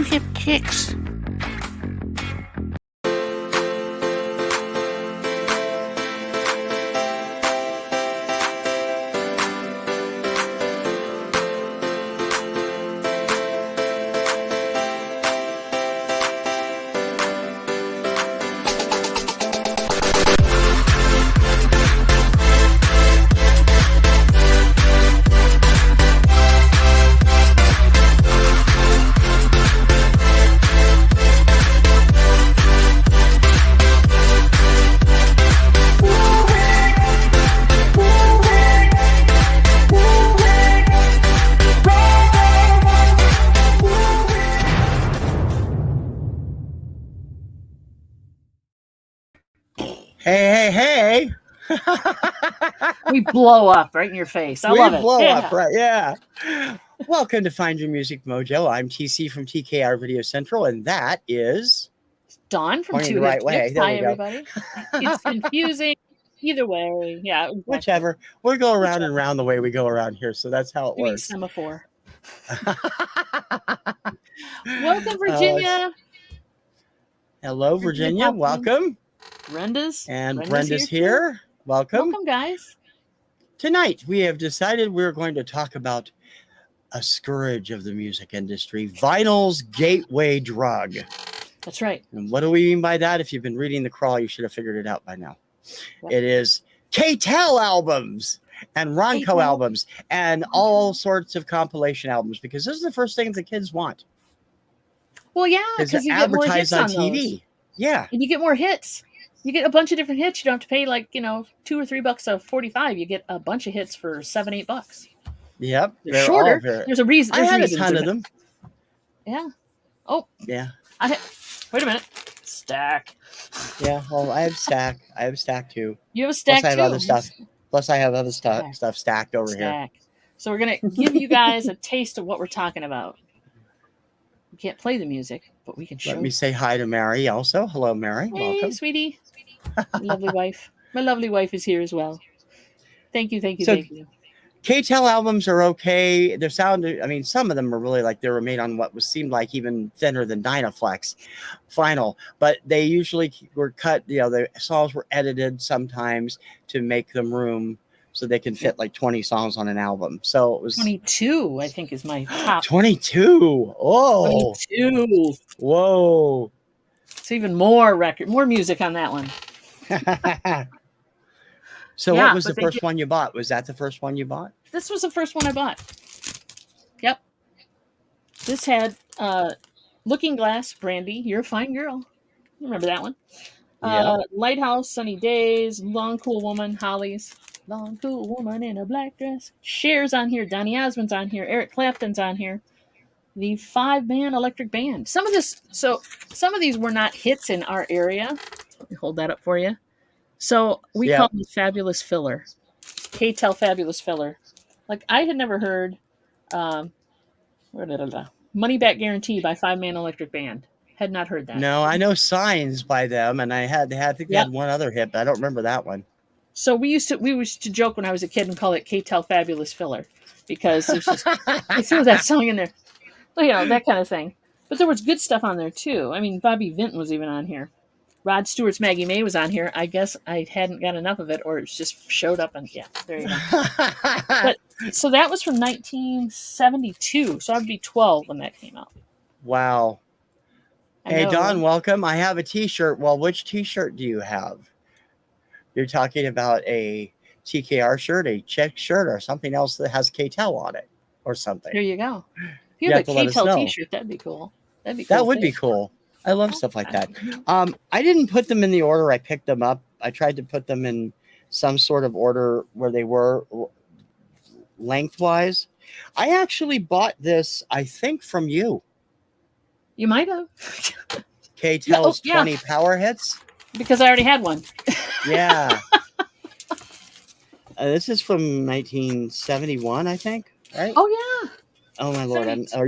two hip kicks. Hey. We blow up right in your face. I love it. We blow up, right? Yeah. Welcome to Find Your Music Mojo. I'm TC from TKRVideoCentral, and that is Dawn from pointing Two the right way. There Hi, we go. everybody. It's confusing. Either way, yeah. Exactly. Whichever. We go around and round the way we go around here, so that's how it works. Semaphore. Welcome, Virginia. Hello, Virginia. Welcome. Brenda's here. Welcome. Welcome, guys. Tonight, we have decided we're going to talk about a scourge of the music industry, vinyl's gateway drug. That's right. And what do we mean by that? If you've been reading the crawl, you should have figured it out by now. Yep. It is K-Tel albums and Ronco albums and all sorts of compilation albums, because this is the first thing the kids want. Well, yeah, because you get more hits on TV. Those. Yeah. And you get more hits. You get a bunch of different hits. You don't have to pay like, $2 or $3 of 45. You get a bunch of hits for $7, $8. Yep. They're shorter. There's a reason. I had a ton of them. Yeah. Oh. Yeah. Wait a minute. Stack. Yeah. Well, I have stack. I have stack too. You have a stack too. I have other stuff. Plus, I have other stuff stacked over here. So we're gonna give you guys a taste of what we're talking about. We can't play the music, but we can show. Let me say hi to Mary also. Hello, Mary. Hey, welcome, sweetie. Lovely wife. My lovely wife is here as well. Thank you. Thank you. K-Tel albums are okay. Their sound, some of them are really like they were made on what seemed like even thinner than Dynaflex vinyl, but they usually were cut, the songs were edited sometimes to make them room so they can fit like 20 songs on an album. So it was 22, I think, is my top. 22. Oh, 22. Whoa. It's even more music on that one. So what was the first one you bought? Was that the first one you bought? This was the first one I bought. Yep. This had Looking Glass, Brandy, You're a Fine Girl. Remember that one? Yep. Lighthouse, Sunny Days, Long Cool Woman, Hollies, Long Cool Woman in a Black Dress. Cher's on here, Donny Osmond's on here, Eric Clapton's on here. The 5-man electric band. Some of these were not hits in our area. Let me hold that up for you. So we call them Fabulous Filler. K-Tel Fabulous Filler. Like, I had never heard Money Back Guarantee by 5-Man Electric Band. Had not heard that. No, I know Signs by them, and I think they had one other hit, but I don't remember that one. So we used to joke when I was a kid and call it K-Tel Fabulous Filler, because there's just they threw that song in there. Well, that kind of thing. But there was good stuff on there too. Bobby Vinton was even on here. Rod Stewart's Maggie May was on here. I guess I hadn't got enough of it, or it just showed up, and there you go. But so that was from 1972. So I'd be 12 when that came out. Wow. Hey, Don, welcome. I have a T-shirt. Well, which T-shirt do you have? You're talking about a TKR shirt, a check shirt, or something else that has K-Tel on it, or something. There you go. If you have a K-Tel T-shirt, that'd be cool. That would be cool. I love stuff like that. I didn't put them in the order I picked them up. I tried to put them in some sort of order where they were lengthwise. I actually bought this, I think, from you. You might have. K-Tel's 20 power hits. Because I already had one. Yeah. This is from 1971, I think, right? Oh, yeah. Oh my Lord! Do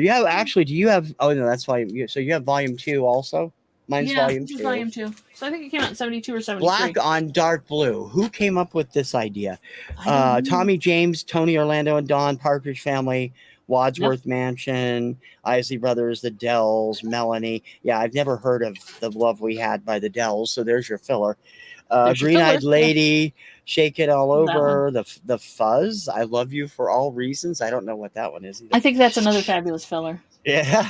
you have? Oh no, that's volume. So you have volume 2 also. Mine's volume 2. Volume 2. So I think it came out in 72 or 73. Black on dark blue. Who came up with this idea? Tommy James, Tony Orlando, and Don Partridge Family Wadsworth Mansion, Isley Brothers, the Dells, Melanie. Yeah, I've never heard of The Love We Had by the Dells, so there's your filler. Green Eyed Lady, Shake It All Over, the Fuzz, I Love You for All Reasons. I don't know what that one is either. I think that's another fabulous filler. Yeah.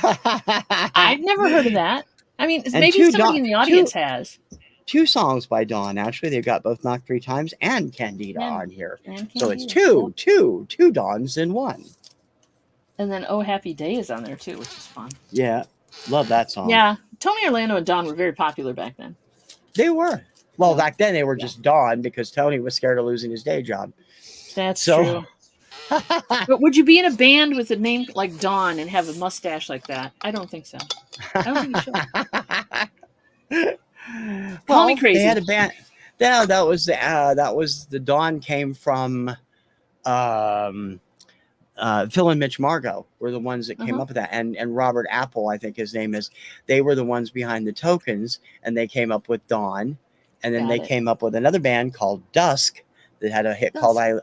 I've never heard of that. I mean, maybe somebody in the audience has. 2 songs by Dawn. Actually, they've got both Knock 3 Times and Candida on here. So it's two Dawns in one. And then Oh Happy Day is on there too, which is fun. Yeah. Love that song. Yeah. Tony Orlando and Dawn were very popular back then. They were. Well, back then they were just Dawn because Tony was scared of losing his day job. That's true. But would you be in a band with a name like Dawn and have a mustache like that? I don't think so. I don't think you should. Call me crazy. They had a band. Yeah, that was the Dawn came from Phil and Mitch Margot were the ones that came up with that. And Robert Apple, I think his name is, they were the ones behind the Tokens, and they came up with Dawn. And then they came up with another band called Dusk that had a hit called I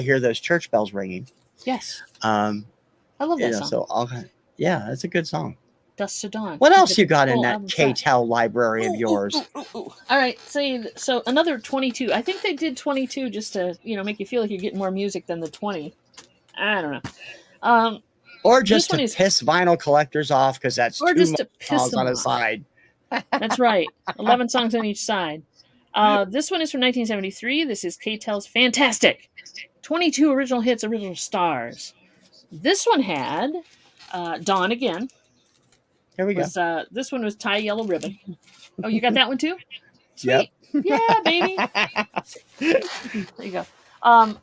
Hear Those Church Bells Ringing. Yes. I love that song. So that's a good song. Dusk to Dawn. What else you got in that K-Tel library of yours? All right. So another 22. I think they did 22 just to, make you feel like you're getting more music than the 20. I don't know. Or just to piss vinyl collectors off because that's or too just much to piss them on a off. side. That's right. 11 songs on each side. This one is from 1973. This is K-Tel's Fantastic. 22 original hits, original stars. This one had Dawn again. Here we go. This one was Tie Yellow Ribbon. Oh, you got that one too? Sweet. Yep. Yeah, baby. There you go.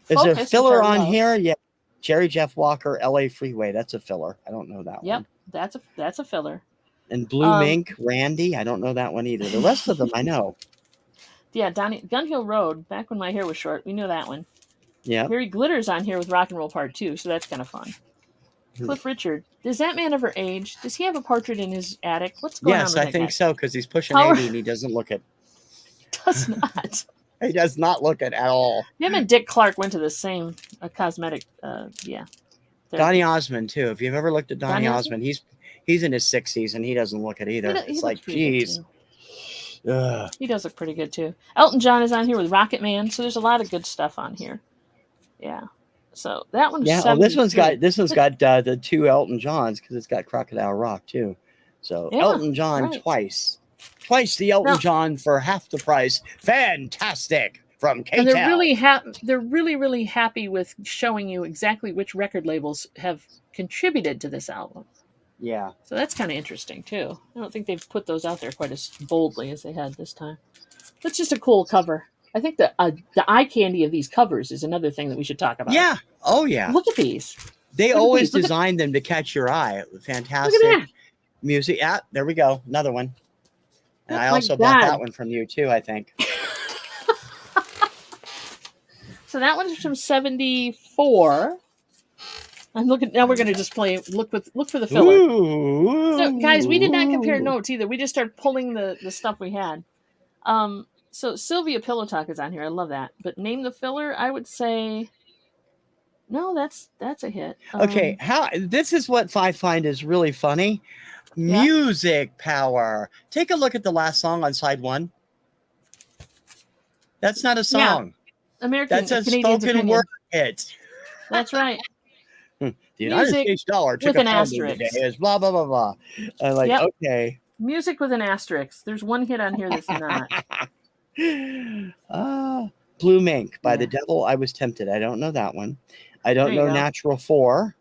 Is there a filler on here? Yeah. Jerry Jeff Walker, LA Freeway. That's a filler. I don't know that one. Yep, that's a filler. And Blue Mink, Randy. I don't know that one either. The rest of them I know. Yeah, Gun Hill Road, back when my hair was short. We knew that one. Yeah. Harry Glitter's on here with Rock and Roll Part 2, so that's kind of fun. Cliff Richard. Does that man ever age? Does he have a portrait in his attic? What's going on with that Yes, I think so, because he's pushing Power- 80 and he doesn't look it. Does not. He does not look it at all. Him and Dick Clark went to the same cosmetic, Donny Osmond, too. If you've ever looked at Donny Osmond, he's in his 60s and he doesn't look it either. It's like, geez. He does look pretty good, too. Elton John is on here with Rocket Man, so there's a lot of good stuff on here. Yeah. So that one's this one's got the 2 Elton Johns because it's got Crocodile Rock too. So Elton John twice the Elton John for half the price. Fantastic from K-Tel. And they're really happy with showing you exactly which record labels have contributed to this album. Yeah. So that's kind of interesting too. I don't think they've put those out there quite as boldly as they had this time. That's just a cool cover. I think the eye candy of these covers is another thing that we should talk about. Yeah. Oh, yeah. Look at these. They always designed them to catch your eye. Fantastic music. Yeah, there we go. Another one. And I also bought that one from you, too, I think. So that one's from 74. I'm looking. Now we're going to just play. Look for the filler. Ooh. So, guys, we did not compare notes either. We just started pulling the stuff we had. So Sylvia Pillow Talk is on here. I love that. But name the filler, I would say no, that's a hit. Okay, this is what I find is really funny. Yeah. Music power. Take a look at the last song on side 1. That's not a song. Yeah. That's a spoken word hit. That's right. The United States dollar took with an a asterisk. Today is blah blah blah blah. I'm like, okay. Music with an asterisk. There's one hit on here that's not. Blue Mink by the Devil. I Was Tempted. I don't know that one. I don't know Natural 4.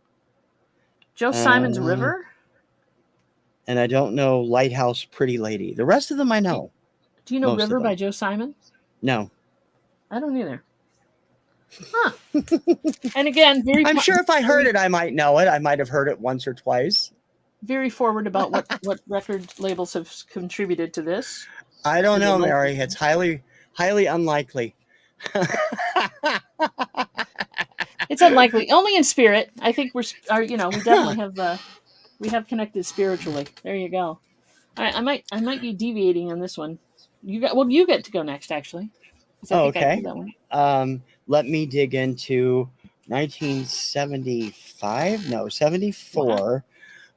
Joe Simon's River. And I don't know Lighthouse Pretty Lady. The rest of them I know. Do you know River by Joe Simon? No. I don't either. Huh. And again, I'm sure if I heard it, I might know it. I might have heard it once or twice. Very forward about what record labels have contributed to this. I don't know, Mary. It's highly unlikely. It's unlikely. Only in spirit. I think we definitely have connected spiritually. There you go. I might be deviating on this one. You get to go next, actually. Okay. Let me dig into 1975? No, 74 Wow.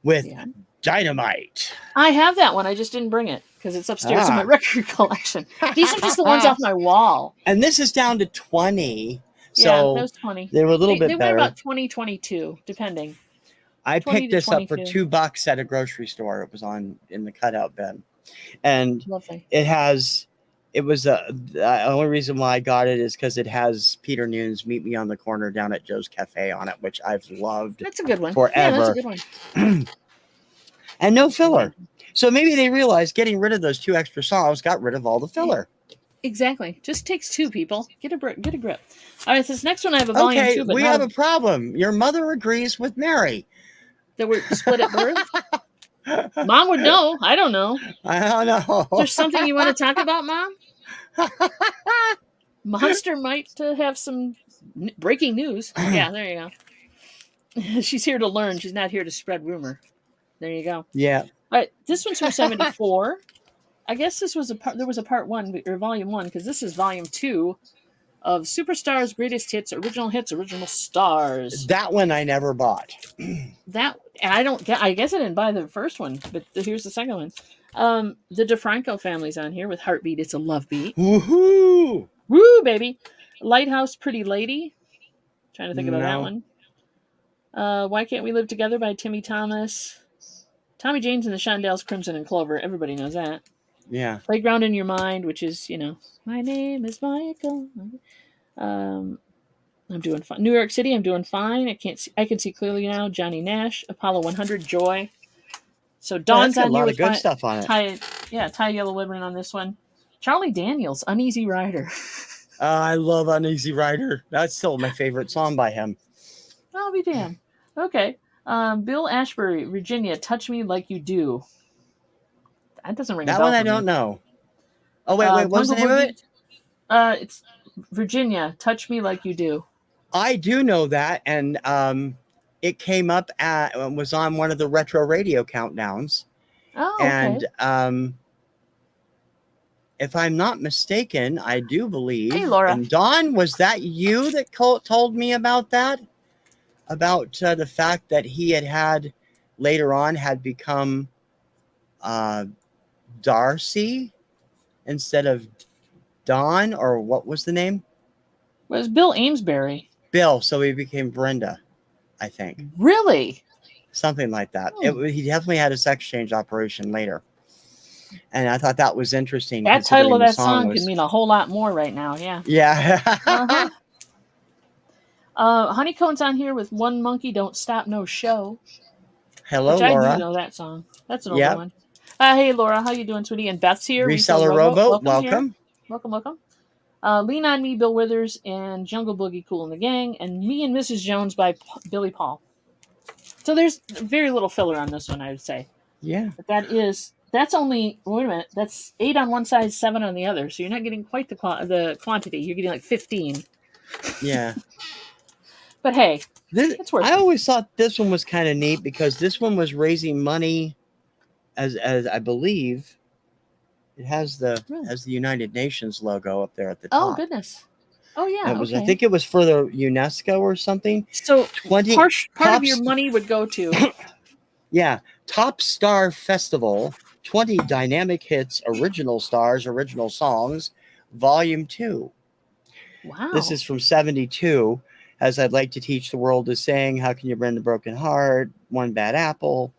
with Yeah. Dynamite. I have that one. I just didn't bring it because it's upstairs in my Ah. record collection. These are just the ones off my wall. And this is down to 20. Yeah, that So was 20. they were a little They bit went better. about 20, 22, depending. I 20 picked to this up for 22. $2 at a grocery store. It was in the cutout bin. And Lovely. it was the only reason why I got it is because it has Peter Noon's "Meet Me on the Corner" down at Joe's Cafe on it, which I've loved That's a good one. forever. Yeah, that's a good one. And no filler. So maybe they realized getting rid of those 2 extra songs got rid of all the filler. Exactly. Just takes 2 people. Get a grip. All right, so this next one I have a volume 2, but we have a problem. Your mother agrees with Mary. That we're split at birth. Mom would know. I don't know. I don't know. Is there something you want to talk about, Mom? Monster might have some breaking news. Yeah, there you go. She's here to learn. She's not here to spread rumor. There you go. Yeah. All right, this one's from 74. I guess this was there was a part 1 or volume 1 because this is volume 2 of Superstars Greatest Hits, Original Stars. That one I never bought. I guess I didn't buy the first one, but here's the second one. The DeFranco family's on here with Heartbeat, It's a Love Beat. Woohoo! Woo, baby. Lighthouse, Pretty Lady. Trying to think about that one. Why Can't We Live Together by Timmy Thomas. Tommy James and the Shondells, Crimson and Clover. Everybody knows that. Yeah. Playground in Your Mind, which is, my name is Michael. I'm doing fine. New York City, I'm doing fine. I can see clearly now. Johnny Nash, Apollo 100, Joy. So Dawn's on here with a lot of good stuff on it. Ty Yellow Ribbon on this one. Charlie Daniels, Uneasy Rider. I love Uneasy Rider. That's still my favorite song by him. I'll be damned. Okay. Bill Ashbury, Virginia, Touch Me Like You Do. That doesn't ring a bell. That one I don't know. Oh, wait. What's the name of it? It's Virginia, Touch Me Like You Do. I do know that. And it came up was on one of the retro radio countdowns. Oh, okay. And if I'm not mistaken, I do believe. Hey, Laura. And Dawn, was that you that told me about that? About the fact that he had later on had become Darcy instead of Dawn, or what was the name? It was Bill Amesbury. Bill, so he became Brenda, I think. Really? Something like that. He definitely had a sex change operation later. And I thought that was interesting. That title of that song could mean a whole lot more right now, yeah. Yeah. Honeycomb's on here with One Monkey Don't Stop No Show. Hello, Laura. I do Laura. know that song. That's an older one. Hey, Laura, how you doing, sweetie? And Beth's here. Reseller Rowboat, welcome. Welcome. Lean on Me, Bill Withers, and Jungle Boogie, Kool and the Gang, and Me and Mrs. Jones by Billy Paul. So there's very little filler on this one, I would say. Yeah. But that's only, wait a minute, that's 8 on one side, 7 on the other. So you're not getting quite the quantity. You're getting like 15. Yeah. But hey, it's worth it. I always thought this one was kind of neat because this one was raising money as I believe it has the United Nations logo up there at the top. Oh goodness. Oh yeah. It was, I think it was for the UNESCO or something. So part of your money would go to yeah, Top Star Festival, 20 Dynamic Hits, Original Stars, Original Songs, Volume 2. Wow. This is from 72. As I'd like to teach the world to sing, How Can You Mend a Broken Heart, One Bad Apple,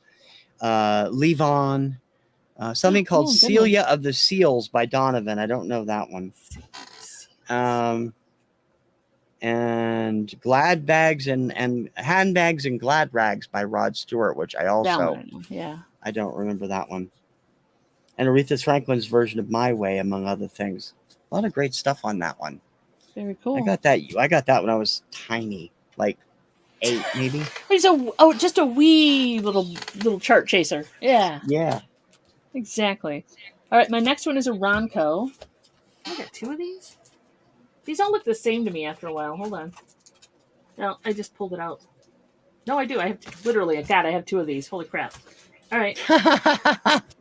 Leave On, something called Celia of the Seals by Donovan. I don't know that one. And Glad Bags and Handbags and Glad Rags by Rod Stewart, which I also I don't remember that one. And Aretha Franklin's version of My Way, among other things. A lot of great stuff on that one. Very cool. I got that when I was tiny, like 8 maybe. It's just a wee little chart chaser. Yeah. Yeah. Exactly. All right, my next one is a Ronco. I got 2 of these. These all look the same to me after a while. Hold on. No, I just pulled it out. No, I do. I have literally. I have 2 of these. Holy crap! All right.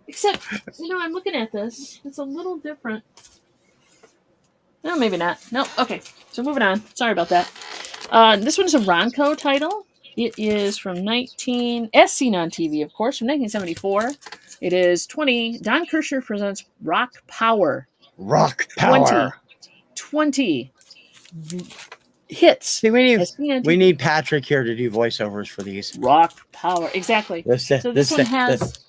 Except, I'm looking at this. It's a little different. No, maybe not. No. Okay. So moving on. Sorry about that. This one's a Ronco title. It is from as seen on TV, of course, from 1974. It is 20. Don Kirshner presents Rock Power. Rock 20. Power. 20 hits. See, we need Patrick here to do voiceovers for these. Rock Power. Exactly. This one has...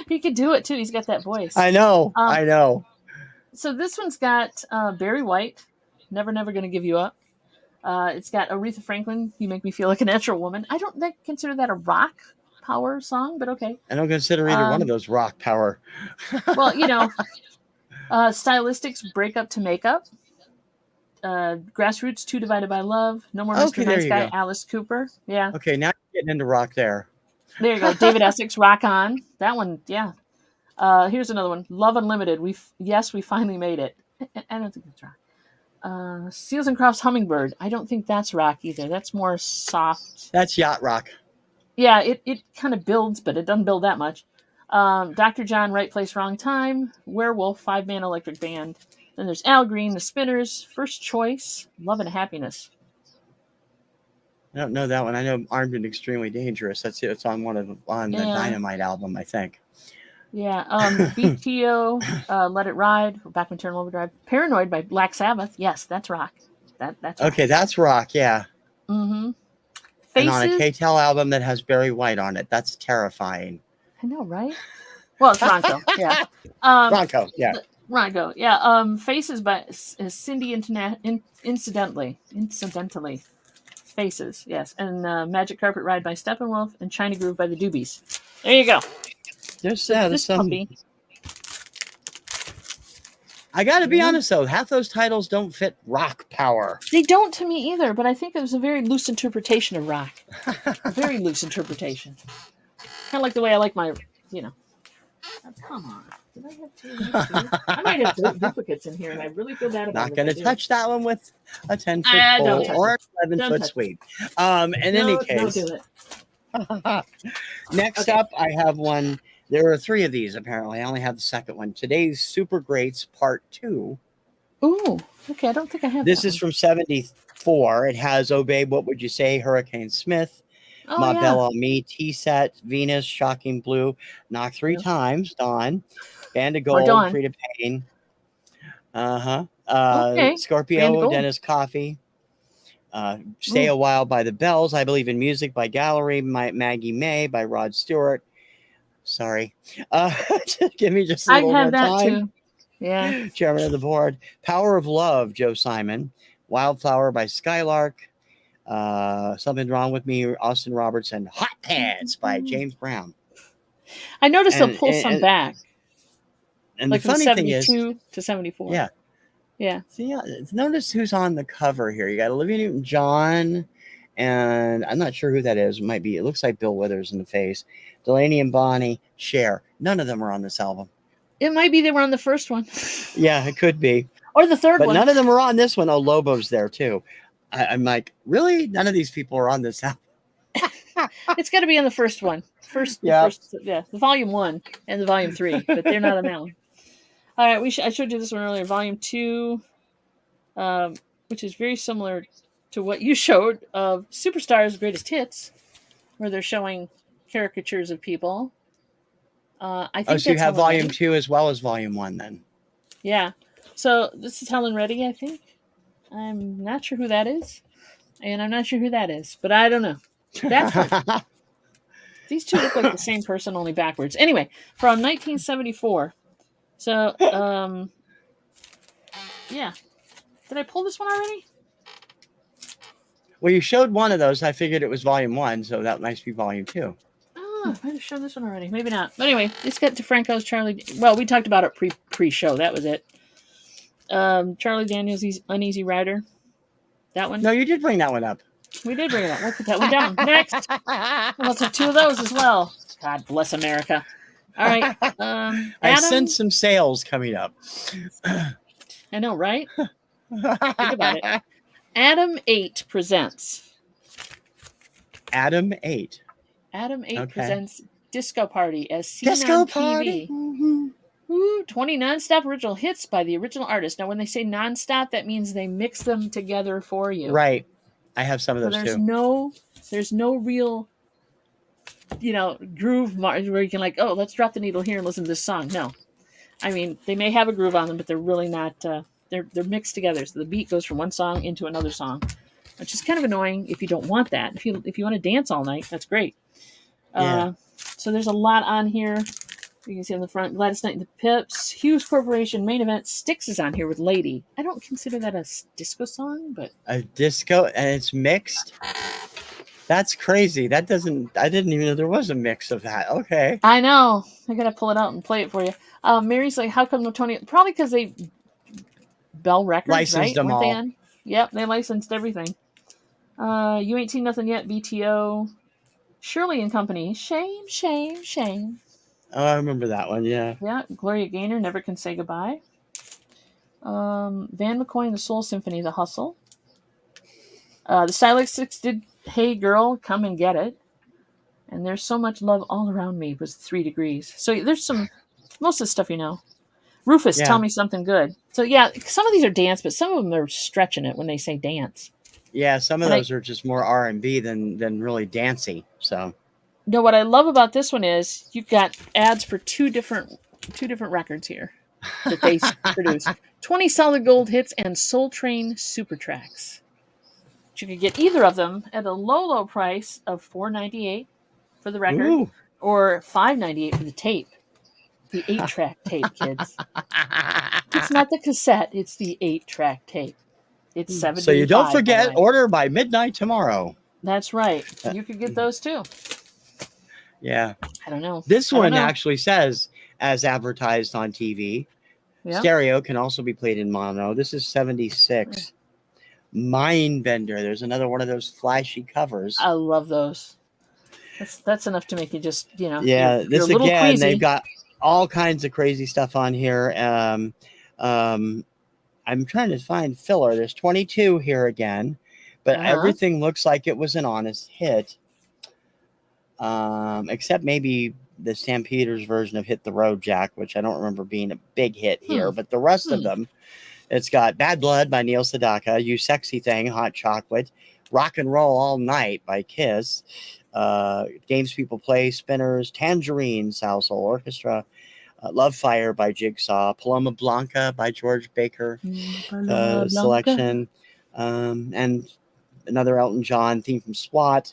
He could do it, too. He's got that voice. I know. I know. So this one's got Barry White, Never, Never Gonna Give You Up. It's got Aretha Franklin, You Make Me Feel Like a Natural Woman. I don't consider that a rock power song, but okay. I don't consider either one of those rock power. Well, Stylistics, Break Up to Make Up. Grassroots, Two Divided by Love. No More Mr. Nice Guy, Alice Cooper. Yeah. Okay, now you're getting into rock there. There you go. David Essex, Rock On. That one, yeah. Here's another one. Love Unlimited. We finally made it. I don't think that's rock. Seals and Crofts, Hummingbird. I don't think that's rock either. That's more soft. That's yacht rock. Yeah, it kind of builds, but it doesn't build that much. Dr. John, Right Place, Wrong Time. Werewolf, 5-man electric band. Then there's Al Green, The Spinners. First Choice, Love and Happiness. I don't know that one. I know Armed and Extremely Dangerous. That's it. It's on the Dynamite album, I think. Yeah, BTO, Let It Ride, Back When Turn Overdrive. Paranoid by Black Sabbath. Yes, that's rock. That's rock. Okay, that's rock, yeah. Mm-hmm. And on a K-Tel album that has Barry White on it. That's terrifying. I know, right? Well, it's Ronco, yeah. Ronco, yeah. Ronco, yeah. Faces by Cindy Incidentally. Faces, yes. And Magic Carpet Ride by Steppenwolf and China Groove by the Doobies. There you go. There's some. I got to be honest, though. Half those titles don't fit rock power. They don't to me either, but I think it was a very loose interpretation of rock. A very loose interpretation. Kind of like the way I like my, Oh, come on. Did I have two of these too? I might have duplicates in here, and I really feel bad about it. Not going to touch that one with a 10-foot pole or a 11-foot sweep. In any case. Don't do it. Next up, I have one. There are 3 of these, apparently. I only have the second one. Today's Super Greats Part 2. Ooh, okay. I don't think I have This is from 74. It has Oh Babe, What Would You Say, Hurricane Smith, Ma Belle on Me, T-Set, Venus, Shocking Blue, Knock 3 Times, Dawn, Band of Gold, Frida Payne. Scorpio, Dennis Coffey. Stay a While by the Bells, I Believe in Music by Gallery, Maggie May by Rod Stewart. Sorry. Give me just a little more time. I have that too. Yeah. Chairman of the Board. Power of Love, Joe Simon. Wildflower by Skylark. Something Wrong with Me, Austin Roberts. And Hot Pants by James Brown. I noticed they'll pull some back. And like the funny thing is, 72 to 74. Yeah. Yeah. See, notice who's on the cover here. You got Olivia Newton-John, and I'm not sure who that is. It looks like Bill Withers in the face. Delaney and Bonnie, Cher. None of them are on this album. It might be they were on the first one. Yeah, it could be. Or the third one. But none of them are on this one. Oh, Lobo's there too. I'm like, really? None of these people are on this album. It's got to be on the first one. The volume 1 and the volume 3, but they're not on that one. All right, I showed you this one earlier, volume 2, which is very similar to what you showed of Superstars Greatest Hits, where they're showing caricatures of people. I think so you have volume 2 as well as volume 1 then. Yeah. So this is Helen Reddy, I think. I'm not sure who that is. And I'm not sure who that is, but I don't know. That's one. These two look like the same person, only backwards. Anyway, from 1974. So, yeah. Did I pull this one already? Well, you showed one of those. I figured it was volume 1, so that must be volume 2. Oh, I might have shown this one already. Maybe not. But anyway, let's get to Franco's Charlie. Well, we talked about it pre-show. That was it. Charlie Daniels' Uneasy Rider. That one? No, you did bring that one up. We did bring it up. We'll put that one down. Next. Let's have 2 of those as well. God bless America. All right. I sense some sales coming up. I know, right? Think about it. Adam 8 presents. Adam 8. Adam 8 presents Disco Party as seen on TV. Mm-hmm. Ooh, 20 nonstop original hits by the original artist. Now, when they say nonstop, that means they mix them together for you. Right. I have some of So those there's no real, groove where you can like, oh, let's drop the needle here and listen to this song. No, I mean, they may have a groove on them, but they're really not. They're mixed together, so the beat goes from one song into another song, which is kind of annoying if you don't want that. If you want to dance all night, that's great. Yeah. So there's a lot on here. You can see on the front, Gladys Knight and the Pips, Hughes Corporation, Main Event, Styx is on here with Lady. I don't consider that a disco song, but a disco, and it's mixed. That's crazy. I didn't even know there was a mix of that. Okay. I know. I gotta pull it out and play it for you. Mary's like, how come no Tony? Probably because they Bell Records, Licensed right? them Weren't they all. on? Yep, they licensed everything. You Ain't Seen Nothing Yet, BTO, Shirley and Company, Shame, Shame, Shame. Oh, I remember that one. Yeah. Yeah, Gloria Gaynor, Never Can Say Goodbye. Van McCoy and the Soul Symphony, The Hustle. The Stylistics did Hey Girl, Come and Get It. And There's So Much Love All Around Me was 3 Degrees. So there's most of the stuff you know. Rufus, Yeah. Tell Me Something Good. So yeah, some of these are dance, but some of them are stretching it when they say dance. Yeah, some of those are just more R&B than really dancey. So no, what I love about this one is you've got ads for two different records here that they produced. 20 solid gold hits and Soul Train super tracks. But you could get either of them at a low price of $4.98 for the record, Ooh. or $5.98 for the tape. The 8-track tape, kids. It's not the cassette, it's the 8-track tape. It's $7.85. So you don't forget, order by midnight tomorrow. That's right. You could get those too. Yeah. I don't know. This one actually says, as advertised on TV, stereo can also be played in mono. This is 76. Mindbender. There's another one of those flashy covers. I love those. That's enough to make you just, Yeah, you're this a little again, queasy. They've got all kinds of crazy stuff on here. I'm trying to find filler. There's 22 here again, but everything looks like it was an honest hit. Except maybe the Stampeders version of Hit the Road Jack, which I don't remember being a big hit here, but the rest of them, it's got Bad Blood by Neil Sedaka, You Sexy Thing, Hot Chocolate, Rock and Roll All Night by Kiss, Games People Play, Spinners, Tangerine, Soul Orchestra, Love Fire by Jigsaw, Paloma Blanca by George Baker, selection, and another Elton John theme from SWAT,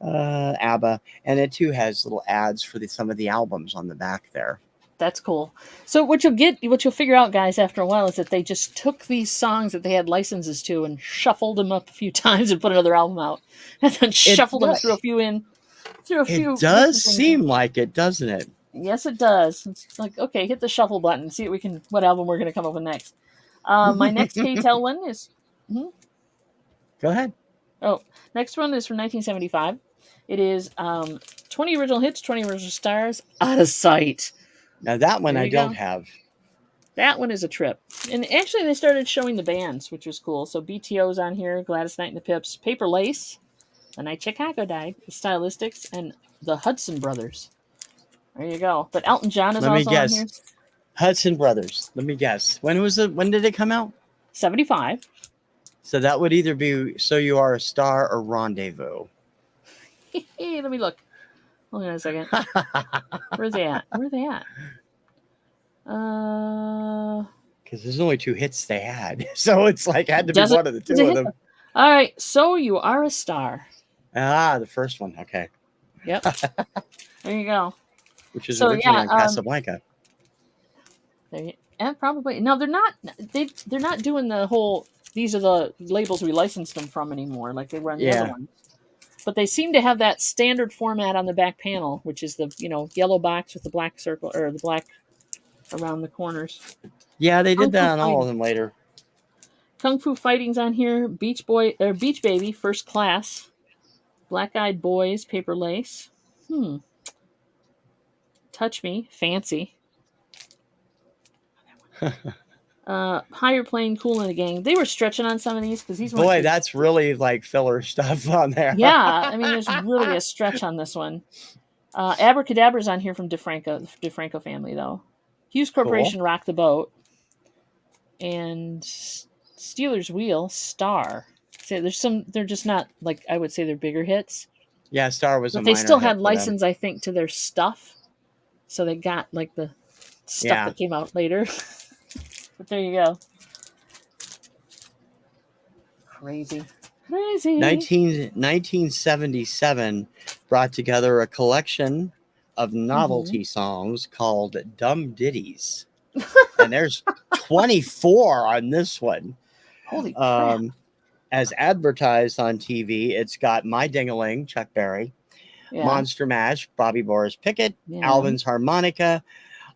ABBA, and it too has little ads for some of the albums on the back there. That's cool. So what you'll figure out, guys, after a while is that they just took these songs that they had licenses to and shuffled them up a few times and put another album out, and then shuffled them through a few. It does seem like it, doesn't it? Yes, it does. It's like, okay, hit the shuffle button and see what album we're going to come up with next. My next K-Tel one is. Go ahead. Oh, next one is from 1975. It is 20 original hits, 20 original stars, Out of Sight. Now that one I don't have. That one is a trip. And actually they started showing the bands, which was cool. So BTO's on here, Gladys Knight and the Pips, Paper Lace, The Night Chicago Died, The Stylistics, and the Hudson Brothers. There you go. But Elton John is also on here. Hudson Brothers. Let me guess. When did it come out? 75. So that would either be So You Are a Star or Rendezvous. Hey, let me look. Hold on a second. Where's they at? Where are they at? Because there's only 2 hits they had. So it's like had to be one of the 2 of them. All right. So You Are a Star. The first one. Okay. Yep. There you go. Which is originally on Casablanca. And probably no, they're not. They're not doing the whole. These are the labels we licensed them from anymore, like they were on the other ones. But they seem to have that standard format on the back panel, which is the yellow box with the black circle or the black around the corners. Yeah, they did that on all of them later. Kung Fu Fighting's on here. Beach Baby, First Class. Black Eyed Boys, Paper Lace. Touch Me, Fancy. Higher Plane, Cool and the Gang. They were stretching on some of these because these. Boy, that's really like filler stuff on there. Yeah, I mean, there's really a stretch on this one. Abracadabra's on here from DeFranco family though. Hughes Corporation, Rock the Boat. And Steelers Wheel, Star. So they're just not, like, I would say they're bigger hits. Yeah, Star was but a they minor still hit had for them. license, I think, to their stuff. So they got, like, the stuff that came out later. But there you go. Crazy. 1977 brought together a collection of novelty songs called Dumb Ditties. And there's 24 on this one. Holy crap. As advertised on TV, it's got My Ding-a-Ling, Chuck Berry, Monster Mash, Bobby Boris Pickett, Alvin's Harmonica,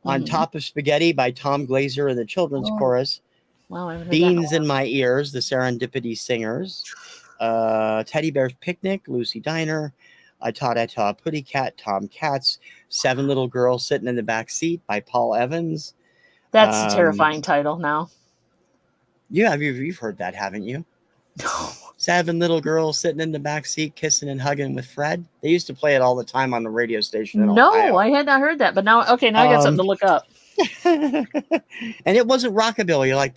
On Top of Spaghetti by Tom Glazer and the Children's Chorus, Wow, I haven't heard Beans that in My Ears, the Serendipity Singers, Teddy Bear's Picnic, Lucy Diner, I Taught Putty Cat, Tom Cats, Seven Little Girls Sitting in the Back Seat by Paul Evans. That's a terrifying title now. Yeah, you've heard that, haven't you? No. Seven Little Girls Sitting in the Back Seat, Kissing and Hugging with Fred. They used to play it all the time on the radio station in Ohio. I had not heard that, but now I got something to look up. And it wasn't rockabilly like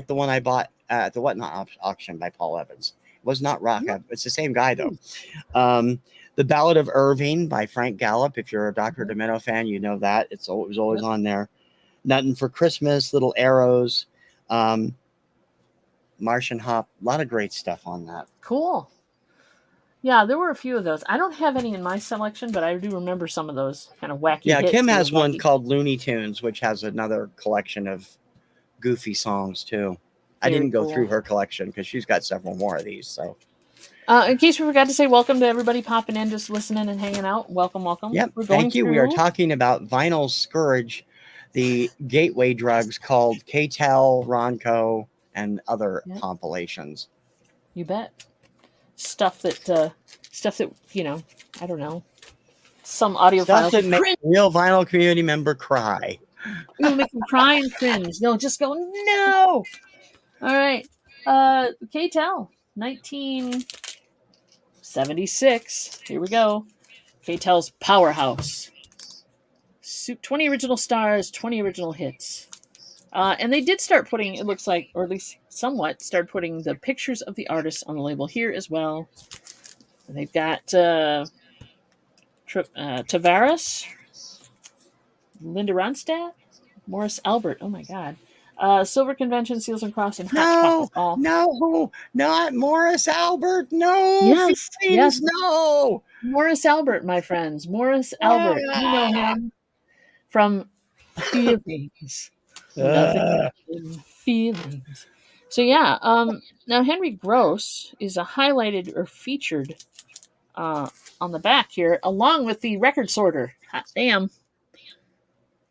the one I bought at the Whatnot auction by Paul Evans. It was not rockabilly. It's the same guy though. The Ballad of Irving by Frank Gallup. If you're a Dr. Demento fan, you know that. It was always on there. Nothing for Christmas, Little Arrows, Martian Hop. A lot of great stuff on that. Cool. Yeah, there were a few of those. I don't have any in my selection, but I do remember some of those kind of wacky hits. Kim has one called Looney Tunes, which has another collection of goofy songs too. I didn't go through her collection because she's got several more of these. So, in case we forgot to say, welcome to everybody popping in, just listening and hanging out. Welcome. Yep. Thank you. We are talking about Vinyl Scourge, the gateway drugs called K-Tel, Ronco, and other compilations. You bet. Stuff that I don't know, some audiophiles that makes a real vinyl community member cry. You'll make them cry and cringe. They'll just go no. All right, K-Tel, 1976. Here we go. K-Tel's Powerhouse. 20 original stars, 20 original hits. And they did start putting, it looks like, or at least somewhat, start putting the pictures of the artists on the label here as well. And they've got Tavares, Linda Ronstadt, Morris Albert. Oh my God. Silver Convention, Seals and Cross, and Hot Chocolate. No, not Morris Albert. No. Yes. No. Morris Albert, my friends. Morris Albert. You know him from Feelings. Feelings. So yeah, now Henry Gross is a highlighted or featured on the back here, along with the record sorter. Hot damn.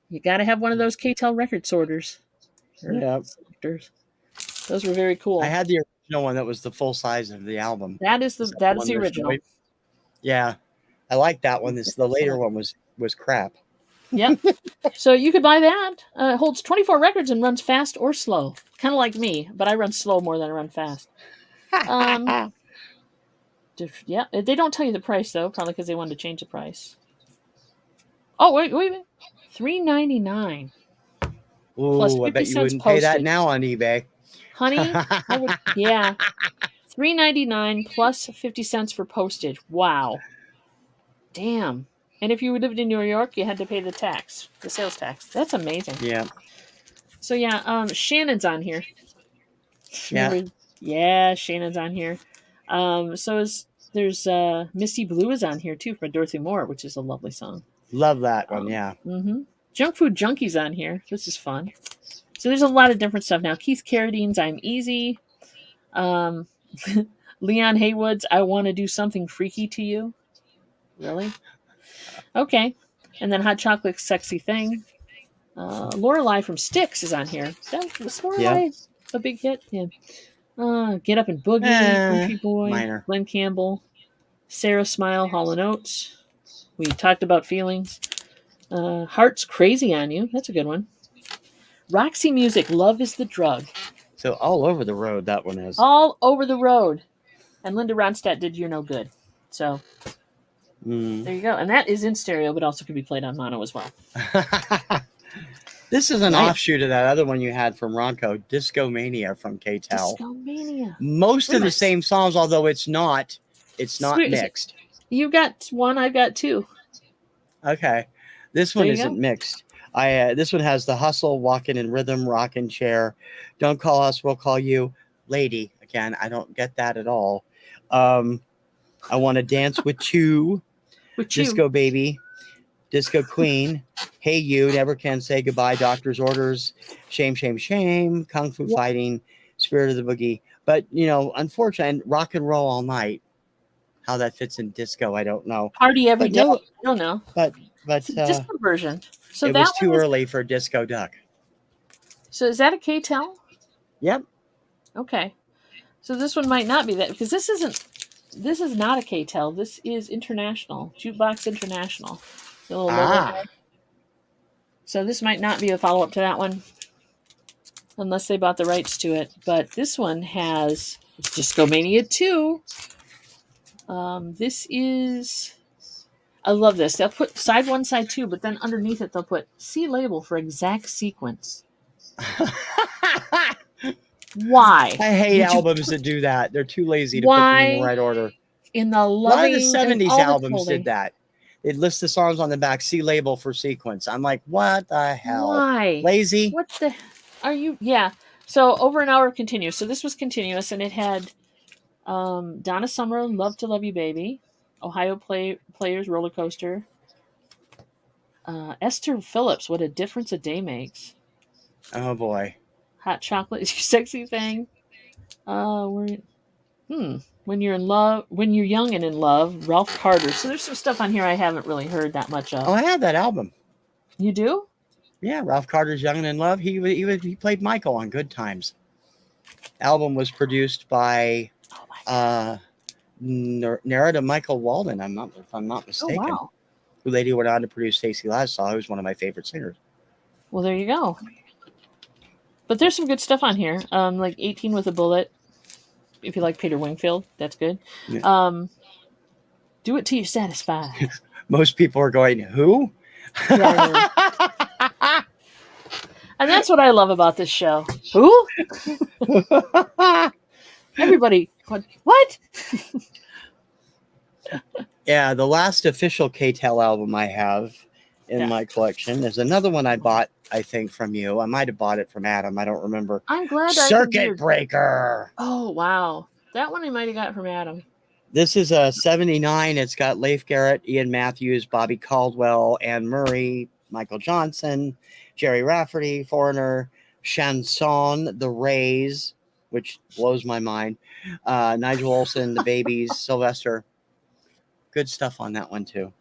You got to have one of those K-Tel record sorters. Yeah. Those were very cool. I had the original one that was the full size of the album. That is the original. Yeah. I like that one. The later one was crap. Yep. So you could buy that. It holds 24 records and runs fast or slow. Kind of like me, but I run slow more than I run fast. Yeah, they don't tell you the price though, probably because they wanted to change the price. Oh wait, $3.99. Ooh, I bet you wouldn't pay that now on eBay, honey. I would, yeah, $3.99 plus 50 cents for postage. Wow, damn. And if you lived in New York, you had to pay the sales tax. That's amazing. Yeah. So yeah, Shannon's on here. Yeah, Shannon's on here. There's Misty Blue is on here too from Dorothy Moore, which is a lovely song. Love that one. Yeah. Junk Food Junkie's on here. This is fun. So there's a lot of different stuff now. Keith Carradine's I'm Easy. Leon Haywood's I Want to Do Something Freaky to You. Really? Okay. And then Hot Chocolate's Sexy Thing. Lorelei from Styx is on here. Was Lorelei a big hit? Yeah. Get Up and Boogie, Country Boy, minor. Glenn Campbell, Sarah Smile, Hall & Oates. We talked about Feelings. Heart's Crazy on You. That's a good one. Roxy Music, Love is the Drug. So all over the road, that one is. All over the road. And Linda Ronstadt did You're No Good. So there you go. And that is in stereo, but also can be played on mono as well. This is an Right. offshoot of that other one you had from Ronco, Disco Mania from K-Tel. Disco Mania. Most of the Remix. same songs, although it's not Sweet. mixed. You got one, I've got two. Okay. This There one you isn't go. mixed. This one has the hustle, walking in rhythm, rocking chair. Don't call us, we'll call you. Lady. Again, I don't get that at all. I want to dance with you. With Disco you. Baby. Disco Queen. Hey You. Never Can Say Goodbye. Doctor's Orders. Shame, Shame, Shame. Kung Fu Fighting. Spirit of the Boogie. But, you know, unfortunately, Rock and Roll All Night. How that fits in disco, I don't know. Party every day. No, I don't know. but It's a disco version. So it that was too one is, early for Disco Duck. So is that a K-Tel? Yep. Okay. So this one might not be that, because this is not a K-Tel. This is International. Jukebox International. The little logo there. So this might not be a follow-up to that one, unless they bought the rights to it. But this one has Disco Mania 2. This is... I love this. They'll put side 1, side 2, but then underneath it they'll put C label for exact sequence. Why? I hate albums that do that. They're too lazy to put them in the right order. In the A lot of the loving 70s albums did that. They'd list the songs on the back, C label for sequence. I'm like, what the hell? Why? Lazy? What the... Are you... Yeah. So over an hour of continuous. So this was continuous, and it had Donna Summer, Love to Love You Baby, Ohio Players, Roller Coaster, Esther Phillips, What a Difference a Day Makes. Oh, boy. Hot Chocolate, You Sexy Thing. When You're in Love, When You're Young and in Love, Ralph Carter. So there's some stuff on here I haven't really heard that much of. Oh, I have that album. You do? Yeah, Ralph Carter's Young and in Love. He played Michael on Good Times. Album was produced by Narada Michael Walden. If I'm not mistaken. Oh, wow. Who later went on to produce Stacey Lassaw, who's one of my favorite singers. Well, there you go. But there's some good stuff on here. Like 18 with a Bullet. If you like Peter Wingfield, that's good. Yeah. Do It Till You're Satisfied. Most people are going, who? Yeah, and that's what I love about this show. Who? Everybody, what? Yeah, the last official K-Tel album I have in my collection is another one I bought, I think, from you. I might have bought it from Adam. I don't remember. I'm glad. Circuit Breaker. Oh, wow. That one I might have got from Adam. This is a 79. It's got Leif Garrett, Ian Matthews, Bobby Caldwell, Anne Murray, Michael Johnson, Jerry Rafferty, Foreigner, Chanson, The Rays, which blows my mind, Nigel Olsen, The Babies, Sylvester. Good stuff on that one, too.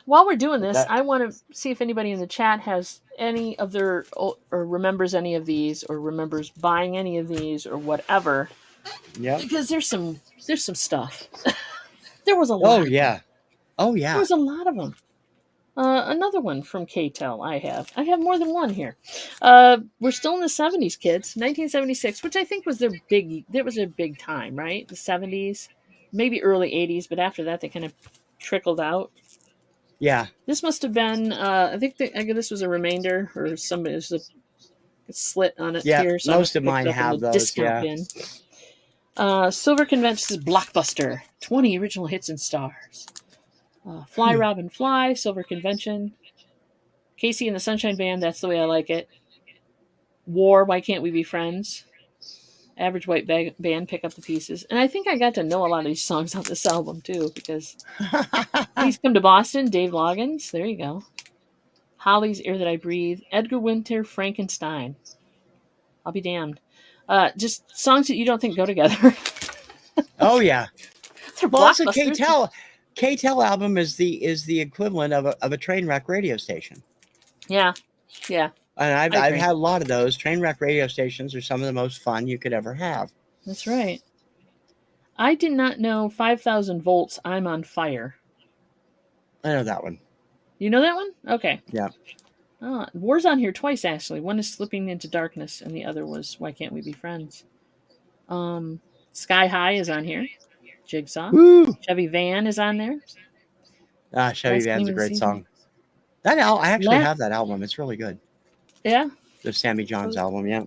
While we're doing this, I want to see if anybody in the chat has any of their, or remembers any of these, or remembers buying any of these, or whatever. Yeah. Because there's some stuff. There was a lot. Oh, yeah. Oh, yeah. There was a lot of them. Another one from K-Tel I have more than one here. We're still in the 70s, kids. 1976, which I think was their big time, right? The 70s, maybe early 80s, but after that they kind of trickled out. Yeah. This must have been, I think this was a remainder, or somebody, there's a slit on it here. So most of mine have those, discount bin. Silver Convention's Blockbuster, 20 original hits and stars. Fly Robin Fly, Silver Convention. Casey and the Sunshine Band, That's the Way I Like It. War, Why Can't We Be Friends? Average White Band, Pick Up the Pieces. And I think I got to know a lot of these songs on this album, too, because Please Come to Boston, Dave Loggins. There you go. Holly's Air That I Breathe. Edgar Winter, Frankenstein. I'll be damned. Just songs that you don't think go together. Oh, yeah. Well, it's a K-Tel. K-Tel album is the equivalent of a train wreck radio station. Yeah. Yeah. And I've had a lot of those. Train wreck radio stations are some of the most fun you could ever have. That's right. I did not know 5,000 volts, I'm on fire. I know that one. You know that one? Okay. Yeah. War's on here twice, actually. One is Slipping Into Darkness, and the other was Why Can't We Be Friends? Sky High is on here. Jigsaw. Woo! Chevy Van is on there. Chevy Van's a great song. I actually have that album. It's really good. Yeah. The Sammy John's album, yeah.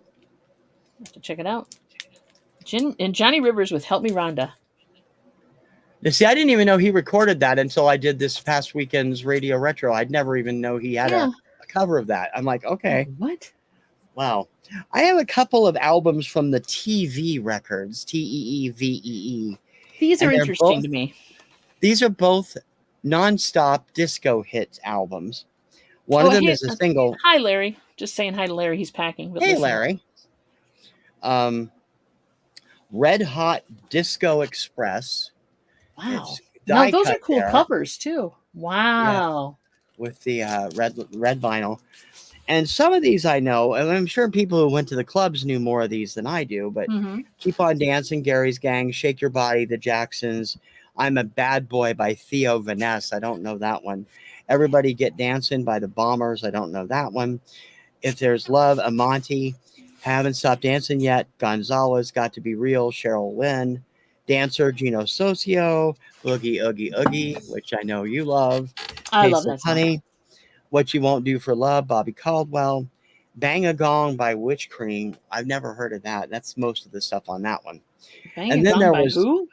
Have to check it out. And Johnny Rivers with Help Me Rhonda. You see, I didn't even know he recorded that until I did this past weekend's Radio Retro. I'd never even know he had a cover of that. I'm like, okay. What? Wow. I have a couple of albums from the TV records, TEEVEE. These are interesting to me. These are both nonstop disco hit albums. One of them is a single. Hi, Larry. Just saying hi to Larry. He's packing. Hey, Larry. Red Hot Disco Express. Wow. No, those are cool covers too. Wow. Yeah, with the red vinyl. And some of these I know, and I'm sure people who went to the clubs knew more of these than I do, but Keep on Dancing, Gary's Gang, Shake Your Body, The Jacksons, I'm a Bad Boy by Theo Vaness. I don't know that one. Everybody Get Dancing by the Bombers. I don't know that one. If There's Love, Amonte, Haven't Stopped Dancing Yet, Gonzalez, Got to Be Real, Cheryl Lynn, Dancer, Gino Socio, Boogie Oogie Oogie, which I know you love. I love that song. Honey, What You Won't Do for Love, Bobby Caldwell, Bang a Gong by Witch Cream. I've never heard of that. That's most of the stuff on that one. Bang and then there was who?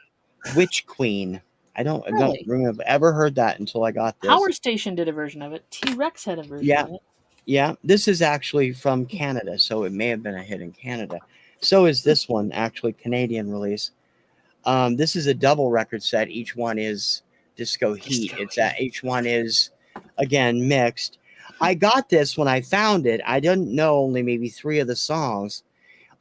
Witch Queen. I don't remember ever heard that until I got this. Power Station did a version of it. T-Rex had a version of it. Yeah. This is actually from Canada, so it may have been a hit in Canada. So is this one, actually Canadian release. This is a double record set. Each one is Disco Heat. Each one is, again, mixed. I got this when I found it. I didn't know only maybe 3 of the songs.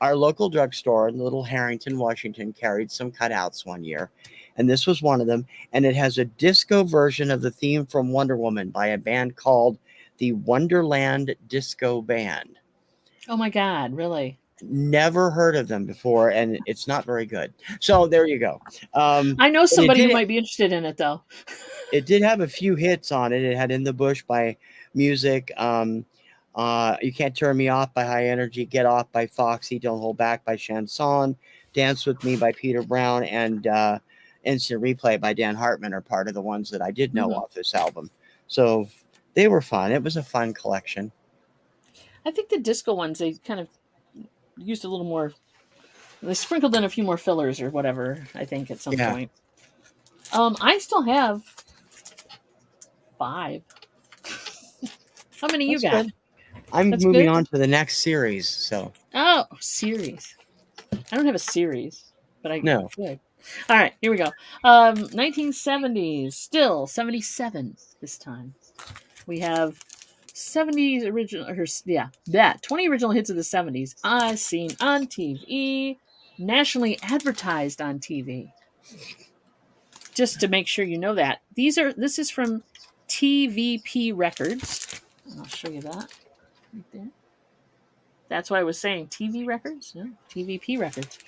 Our local drugstore in Little Harrington, Washington, carried some cutouts one year, and this was one of them. And it has a disco version of the theme from Wonder Woman by a band called the Wonderland Disco Band. Oh my God, really? Never heard of them before, and it's not very good. So there you go. I know somebody who might be interested in it, though. It did have a few hits on it. It had In the Bush by Music, You Can't Turn Me Off by High Energy, Get Off by Foxy, Don't Hold Back by Chanson, Dance With Me by Peter Brown, and Instant Replay by Dan Hartman are part of the ones that I did know off this album. So they were fun. It was a fun collection. I think the disco ones, they kind of used a little more, they sprinkled in a few more fillers or whatever, I think, at some point. I still have 5. How many you got? Good. I'm moving on to the next series. So series. I don't have a series, but I know. Good. All right, here we go. 1970s, still 77 this time. We have 70s original, 20 original hits of the 70s. I've seen on TV, nationally advertised on TV. Just to make sure you know that. This is from TVP Records. I'll show you that right there. That's why I was saying TV Records. No, TVP Records.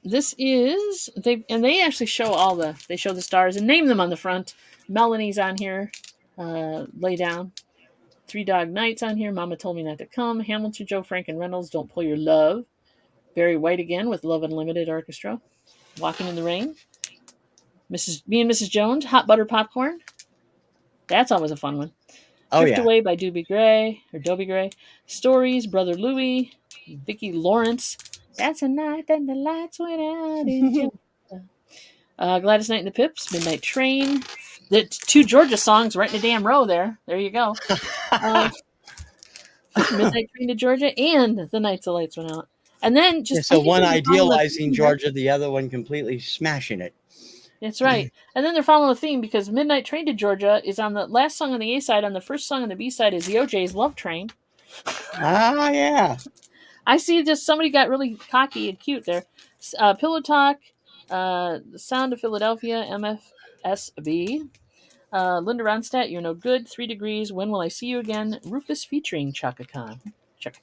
This is they actually show they show the stars and name them on the front. Melanie's on here. Lay Down. 3 Dog Nights on here. Mama Told Me Not to Come. Hamilton, Joe, Frank, and Reynolds. Don't Pull Your Love. Barry White again with Love Unlimited Orchestra. Walking in the Rain. Me and Mrs. Jones. Hot Butter Popcorn. That's always a fun one. Drift Away by Dobie Gray. Stories, Brother Louie. Vicki Lawrence. That's a night that the lights went out in Georgia. Gladys Knight and the Pips. Midnight Train. The 2 Georgia songs right in a damn row there. There you go. Midnight Train to Georgia and The Nights the Lights Went Out. And then so one idealizing Georgia, the other one completely smashing it. That's right. And then they're following a theme because Midnight Train to Georgia is on the last song on the A side. On the first song on the B side is the OJ's Love Train. Yeah. I see just somebody got really cocky and cute there. Pillow Talk, The Sound of Philadelphia, MFSB. Linda Ronstadt, You're No Good, 3 Degrees, When Will I See You Again, Rufus featuring Chaka Khan. Chaka.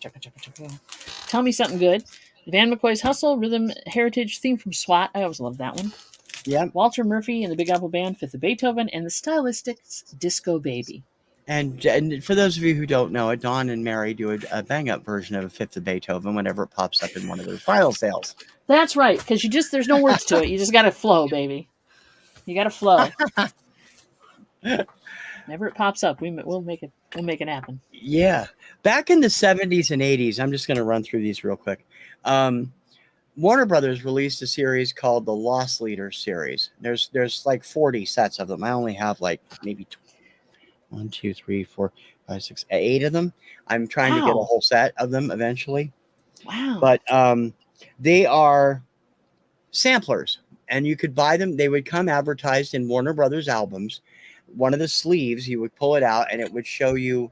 Tell Me Something Good. Van McCoy's Hustle, Rhythm Heritage, theme from SWAT. I always love that one. Yeah. Walter Murphy and the Big Apple Band, Fifth of Beethoven, and the Stylistics, Disco Baby. And for those of you who don't know it, Dawn and Mary do a bang-up version of a Fifth of Beethoven whenever it pops up in one of their file sales. That's right, because there's no words to it. You just got to flow, baby. You got to flow. Whenever it pops up, we'll make it happen. Yeah. Back in the 70s and 80s, I'm just going to run through these real quick. Warner Brothers released a series called the Lost Leaders series. There's like 40 sets of them. I only have like maybe 1, 2, 3, 4, 5, 6, 8 of them. I'm trying to get a whole set of them eventually. Wow. But they are samplers, and you could buy them. They would come advertised in Warner Brothers albums. One of the sleeves, you would pull it out, and it would show you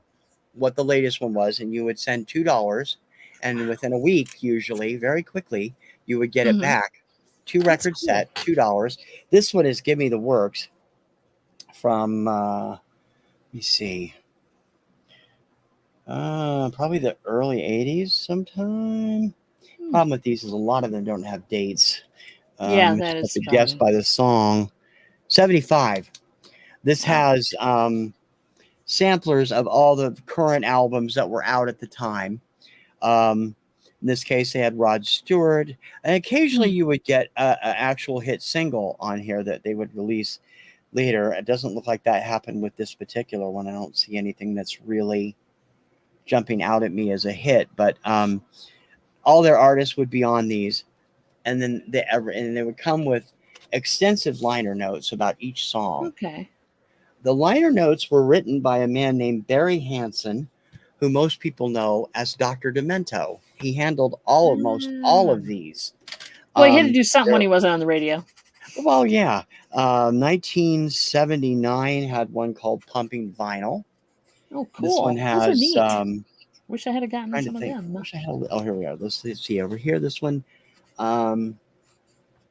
what the latest one was, and you would send $2, and within a week, usually, very quickly, you would get it back. 2 record set, $2. This one is Give Me the Works from, let me see, probably the early 80s sometime. Problem with these is a lot of them don't have dates. Yeah, that is. Guess by the song. 75. This has samplers of all the current albums that were out at the time. In this case, they had Rod Stewart, and occasionally you would get an actual hit single on here that they would release later. It doesn't look like that happened with this particular one. I don't see anything that's really jumping out at me as a hit, but all their artists would be on these, and then they would come with extensive liner notes about each song. Okay. The liner notes were written by a man named Barry Hansen, who most people know as Dr. Demento. He handled almost all of these. Well, he had to do something when he wasn't on the radio. Well, yeah. 1979 had one called Pumping Vinyl. Oh, cool. This one has. Wish I had gotten some of them. Oh, here we are. Let's see over here. This one.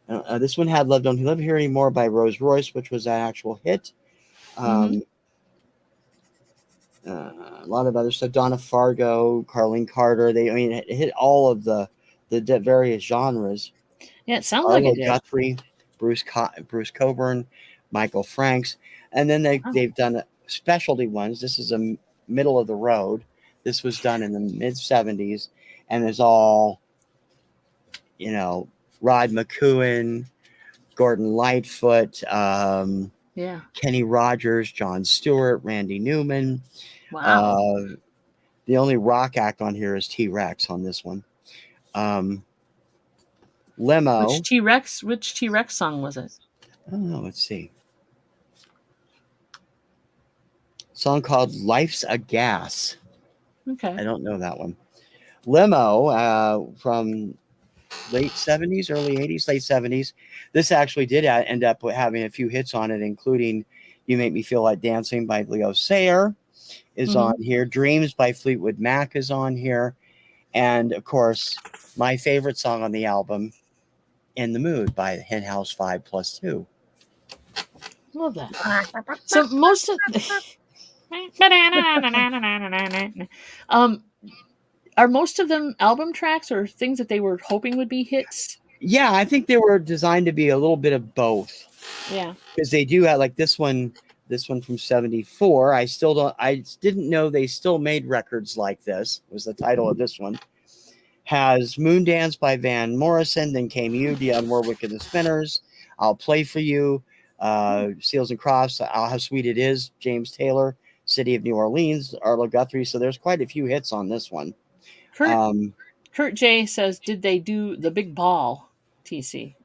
This one had Love Don't Live Here Anymore by Rose Royce, which was an actual hit. A lot of other stuff. Donna Fargo, Carlene Carter. It hit all of the various genres. Yeah, it sounds like it did. Guthrie, Bruce Coburn, Michael Franks, and then they've done specialty ones. This is a middle of the road. This was done in the mid-70s, and there's all, Rod McEwen, Gordon Lightfoot, Kenny Rogers, Jon Stewart, Randy Newman. Wow. The only rock act on here is T-Rex on this one. Limo. Which T-Rex song was it? I don't know. Let's see. Song called Life's a Gas. Okay. I don't know that one. Limo from late 70s, early 80s, late 70s. This actually did end up having a few hits on it, including You Make Me Feel Like Dancing by Leo Sayer is on here. Dreams by Fleetwood Mac is on here. And, of course, my favorite song on the album, In the Mood by Hen House 5+2. Love that. So most of... are most of them album tracks or things that they were hoping would be hits? Yeah, I think they were designed to be a little bit of both. Yeah, because they do have like this one from 74. I didn't know they still made records like this. Was the title of this one. Has Moondance by Van Morrison. Then came You, Dionne Warwick and the Spinners. I'll Play for You. Seals and Crofts. How Sweet It Is. James Taylor. City of New Orleans. Arlo Guthrie. So there's quite a few hits on this one. Kurt J says, did they do The Big Ball, TC?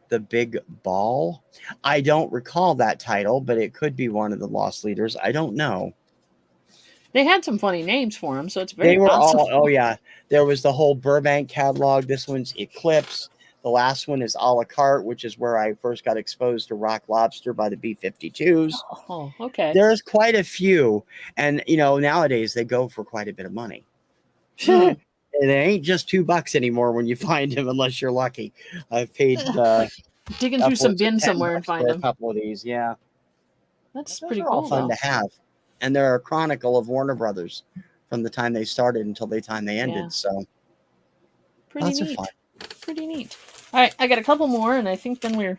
The Big Ball? I don't recall that title, but it could be one of the Lost Leaders. I don't know. They had some funny names for them, so it's very possible. Oh, yeah. There was the whole Burbank catalog. This one's Eclipse. The last one is A La Carte, which is where I first got exposed to Rock Lobster by the B-52s. Oh, okay. There's quite a few. And, nowadays they go for quite a bit of money. It ain't just $2 anymore when you find them, unless you're lucky. I've paid digging through some bin somewhere and find them. A couple of these, yeah. That's pretty cool. All fun to have, and they're a chronicle of Warner Brothers from the time they started until the time they ended. So, pretty neat. Pretty neat. All right, I got a couple more, and I think then we're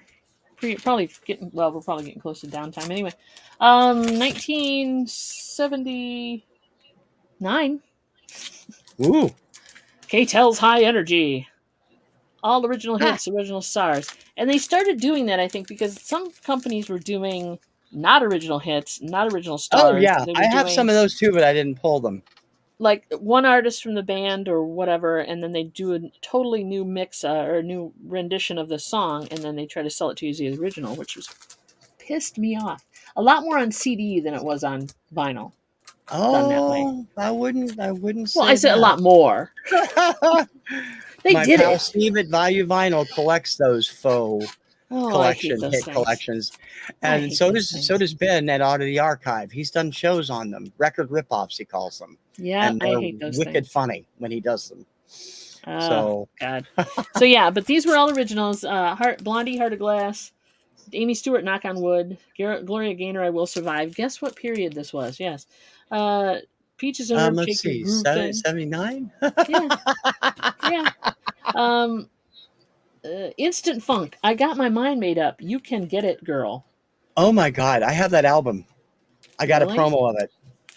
probably getting close to downtime anyway. 1979. Ooh. K-Tel's High Energy. all original hits, original stars. And they started doing that, I think, because some companies were doing not original hits, not original Oh stars. yeah, They I were have doing some of those too, but I didn't pull them. like one artist from the band or whatever, and then they do a totally new mix or a new rendition of the song, and then they try to sell it to you as the original, which was pissed me off. A lot more on CD than it was on vinyl. Done that way. Oh, I wouldn't Well, say I said a that. lot more. They My did pal it. Steve at Value Vinyl collects those faux Oh, I hate those hit things. collections, I and hate so those does things. Ben at Out of the Archive. He's done shows on them, record ripoffs he calls them, Yeah, and I they're hate those wicked things. funny when he does them. Oh, So God. So, yeah, but these were all originals. Blondie, Heart of Glass. Amy Stewart, Knock on Wood. Gloria Gaynor, I Will Survive. Guess what period this was? Yes. Peaches and Herb, let's Shake Your see, Groove Thing. 79. Yeah, yeah. Um, Instant Funk. I Got My Mind Made Up. You Can Get It, Girl. Oh my God, I have that album. I got a Really? promo of it.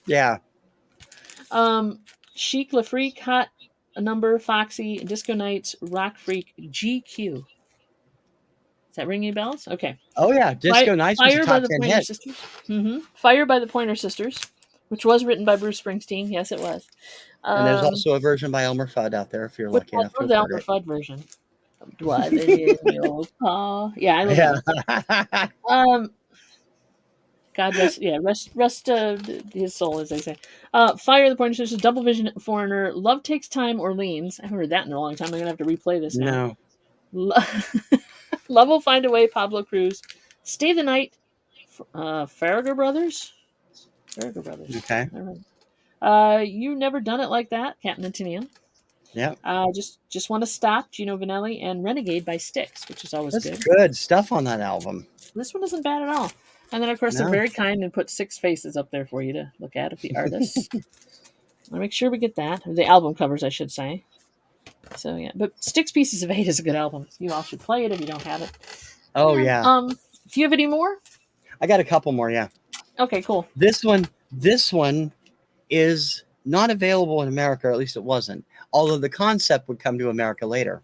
Yeah. Chic, La Freak, Hot Number, Foxy, Disco Nights, Rock Freak, GQ. Does that ring any bells? Okay. Oh yeah, Disco Nights was a Fire by top the 10 Pointer hit. Sisters. Fire by the Pointer Sisters, which was written by Bruce Springsteen. Yes, it was. And there's also a version by Elmer Fudd out there if you're Which lucky I enough to love have the heard Elmer it. Fudd version. Driving in your car. Yeah, I love that Yeah. one. God rest his soul, as they say. Fire the Pointer Sisters, Double Vision Foreigner, Love Takes Time, Orleans. I haven't heard that in a long time. I'm gonna have to replay this now. No. Love Will Find a Way, Pablo Cruz. Stay the Night, Farragher Brothers. Farragher Brothers. Okay. You Never Done It Like That, Captain and Tennille. Yeah. Just Want to Stop, Gino Vanelli, and Renegade by Styx, which is always That's good. good stuff on that album. This one isn't bad at all. And then, of course, they're No. very kind and put 6 faces up there for you to look at of the artists. I'll make sure we get that. The album covers, I should say. So, yeah. But Styx Pieces of 8 is a good album. You all should play it if you don't have it. Oh, yeah. Do you have any more? I got a couple more, yeah. Okay, cool. This one is not available in America, or at least it wasn't. Although the concept would come to America later.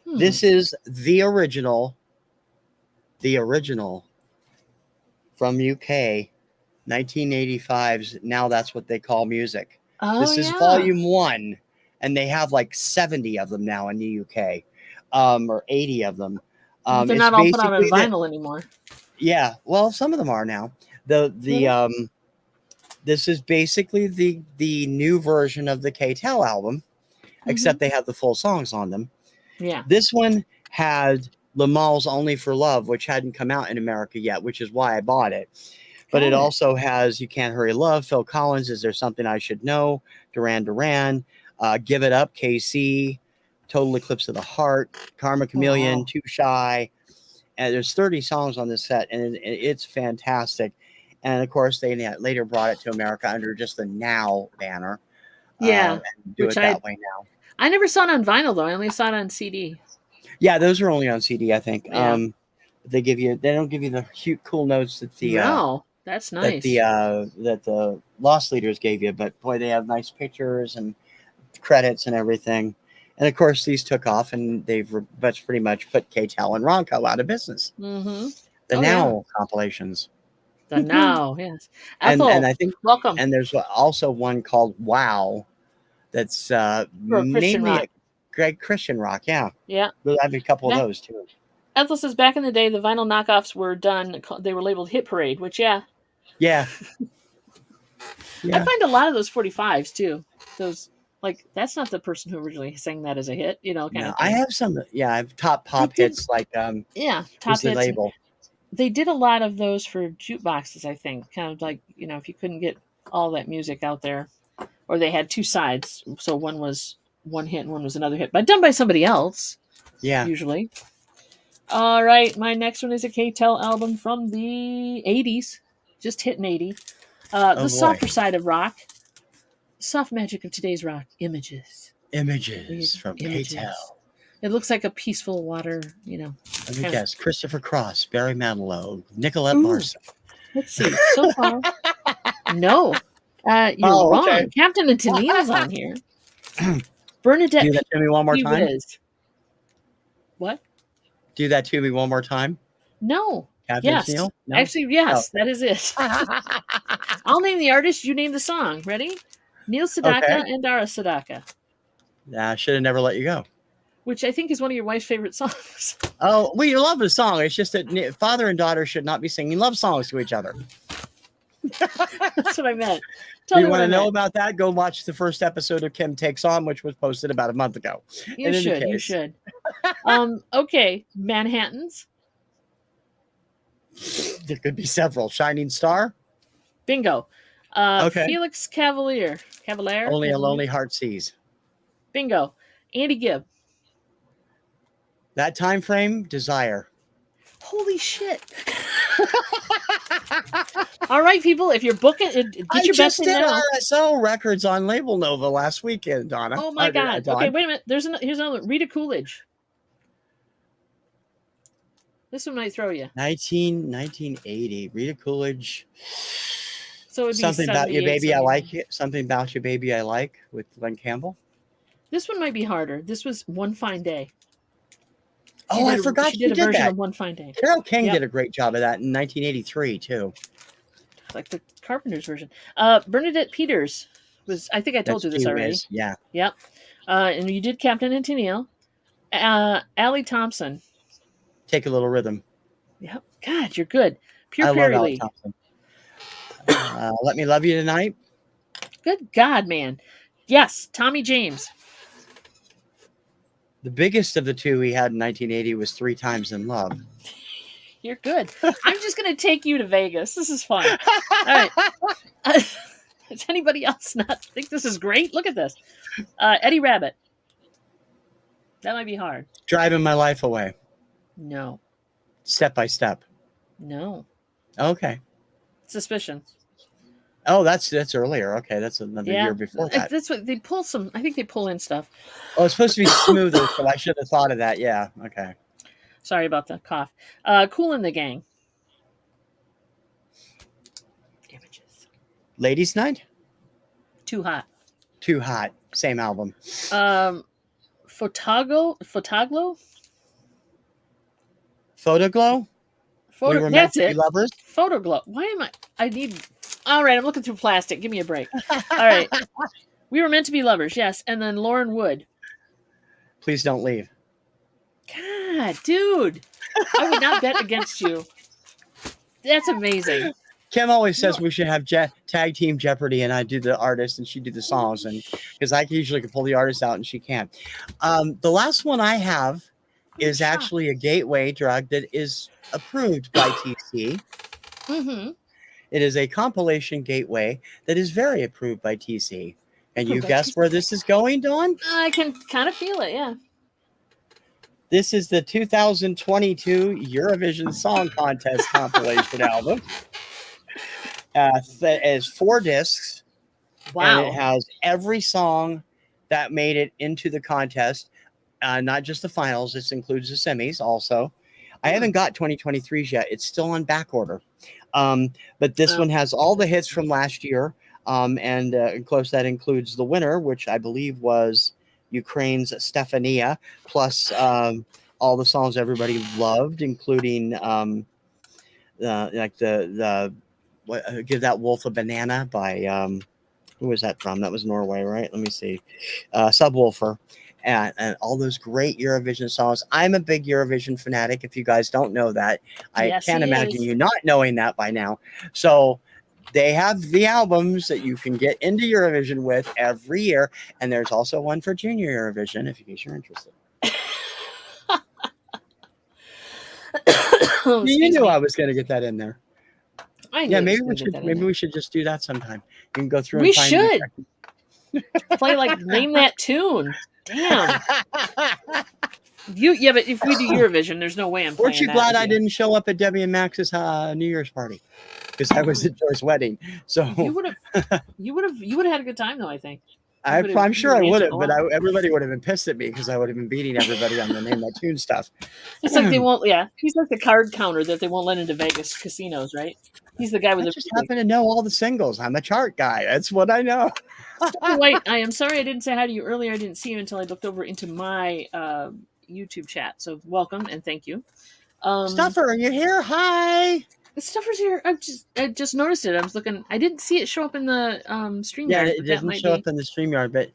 This is the original from UK, 1985's Now That's What They Call Music. Oh, this is volume 1, and they have like 70 of them now in the UK, or 80 of them. They're not all put out on vinyl anymore. Yeah, well, some of them are now. This is basically the new version of the K-Tel album, except they have the full songs on them. Yeah. This one had Lamal's Only for Love, which hadn't come out in America yet, which is why I bought it. But it also has You Can't Hurry Love, Phil Collins, Is There Something I Should Know, Duran Duran, Give It Up, KC, Total Eclipse of the Heart, Karma Chameleon, Too Shy. And there's 30 songs on this set, and it's fantastic. And of course, they later brought it to America under just the Now banner. Yeah. And do it that way now. I never saw it on vinyl, though. I only saw it on CD. Yeah, those are only on CD, I think. Yeah. They don't give you the cute, cool notes that the no, that's nice. That the Lost Leaders gave you, but boy, they have nice pictures and credits and everything. And of course, these took off, and they've pretty much put K-Tel and Ronco out of business. The Now compilations. The Now, yes. Ethel, and I think welcome. And there's also one called Wow, that's mainly a great Christian rock. Yeah. I've a couple of those too. Ethel says back in the day, the vinyl knockoffs were done. They were labeled Hit Parade, which yeah. I find a lot of those 45s too. Those that's not the person who originally sang that as a hit, kind of thing. I have some. Yeah, I have top pop hits like top hits. Label. They did a lot of those for jukeboxes, I think. Kind of like if you couldn't get all that music out there, or they had 2 sides, so one was one hit and one was another hit, but done by somebody else. Yeah, usually. All right, my next one is a K-Tel album from the 80s, just hit in 80. The softer side of rock, soft magic of today's rock, Images from K-Tel. It looks like a peaceful water, Let me guess. Christopher Cross, Barry Manilow, Nicolette Larson. Let's see. So far, no. You're wrong. Okay. Captain and Tennille's on here. Bernadette. Do that to me one more time. What? Do that to me one more time. No. Captain Yes. Neil? No? Actually, yes, that is it. I'll name the artist. You name the song. Ready? Neil Sedaka Okay. and Dara Sedaka. I should have never let you go. Which I think is one of your wife's favorite songs. Oh, well, you love the song. It's just that father and daughter should not be singing love songs to each other. That's what I meant. If you want to know about that, go watch the first episode of Kim Takes On, which was posted about a month ago. You should. Okay, Manhattans. There could be several. Shining Star. Bingo. Okay. Felix Cavalier. Only a Lonely Heart Sees. Bingo. Andy Gibb. That time frame, Desire. Holy shit. All right, people, if you're booking, get your best in now. RSO records on Label Nova last weekend, Donna. Oh my God. Dawn. Okay, wait a minute. Here's another. Rita Coolidge. This one might throw you. 1980. Rita Coolidge. So it'd be Something About You, Baby, I Like It. Something About You, Baby, I Like with Glenn Campbell. This one might be harder. This was One Fine Day. I forgot she did a version that. of One Fine Day. Carole King did a great job of that in 1983 too. Like the Carpenters version. Bernadette Peters was. I think I told you this already. Yeah. Yep. And you did Captain and Tennille. Allie Thompson. Take a Little Rhythm. Yep. God, you're good. I love Allie Thompson. Let Me Love You Tonight. Good God, man. Yes, Tommy James. The biggest of the two he had in 1980 was 3 Times in Love. You're good. I'm just going to take you to Vegas. This is fun. All right. Does anybody else not think this is great? Look at this. Eddie Rabbit. That might be hard. Driving My Life Away. No. Step by Step. No. Okay. Suspicion. Oh, that's earlier. Okay, that's another year before that. That's what they pull some. I think they pull in stuff. Oh, it's supposed to be smoother, so I should have thought of that. Yeah. Okay. Sorry about the cough. Kool and the Gang. Images. Ladies' Night. Too Hot. Too Hot. Same album. Photoglo. Photoglow. We Were Meant to Be Lovers. Photoglow. Why am I need. All right, I'm looking through plastic. Give me a break. All right. We Were Meant to Be Lovers, yes. And then Lauren Wood. Please Don't Leave. God, dude. I would not bet against you. That's amazing. Kim always says we should have tag team Jeopardy, and I do the artist and she do the songs, and because I usually can pull the artist out and she can't. The last one I have is actually a gateway drug that is approved by TC. Mm-hmm. It is a compilation gateway that is very approved by TC. And you guess where this is going, Dawn? I can kind of feel it, yeah. This is the 2022 Eurovision Song Contest compilation album. That is 4 discs. Wow. And it has every song that made it into the contest, not just the finals. This includes the semis also. I haven't got 2023's yet. It's still on back order. But this one has all the hits from last year. And of course, that includes the winner, which I believe was Ukraine's Stefania, plus all the songs everybody loved, including like the Give That Wolf a Banana by who was that from? That was Norway, right? Let me see. Subwoofer. And all those great Eurovision songs. I'm a big Eurovision fanatic. If you guys don't know that, I can't imagine you not knowing that by now. So they have the albums that you can get into Eurovision with every year. And there's also one for Junior Eurovision, if you're interested. You knew I was going to get that in there. Maybe we should just do that sometime. You can go through. We should play like Name That Tune. Damn. But if we do Eurovision, there's no way I'm playing. Weren't you glad I didn't show up at Debbie and Max's New Year's party? Because I was at Joy's wedding. So you would have had a good time though, I think. I'm sure I would have, but everybody would have been pissed at me because I would have been beating everybody on the Name That Tune stuff. It's like they won't. Yeah, he's like the card counter that they won't let into Vegas casinos, right? He's the guy with I just happen to know all the singles. I'm a chart guy. That's what I know. Wait, I am sorry I didn't say hi to you earlier. I didn't see you until I looked over into my YouTube chat. So welcome and thank you. Stuffer, are you here? Hi. The Stuffer's here. I just noticed it. I was looking. I didn't see it show up in the StreamYard. Yeah, it didn't show up in the StreamYard, but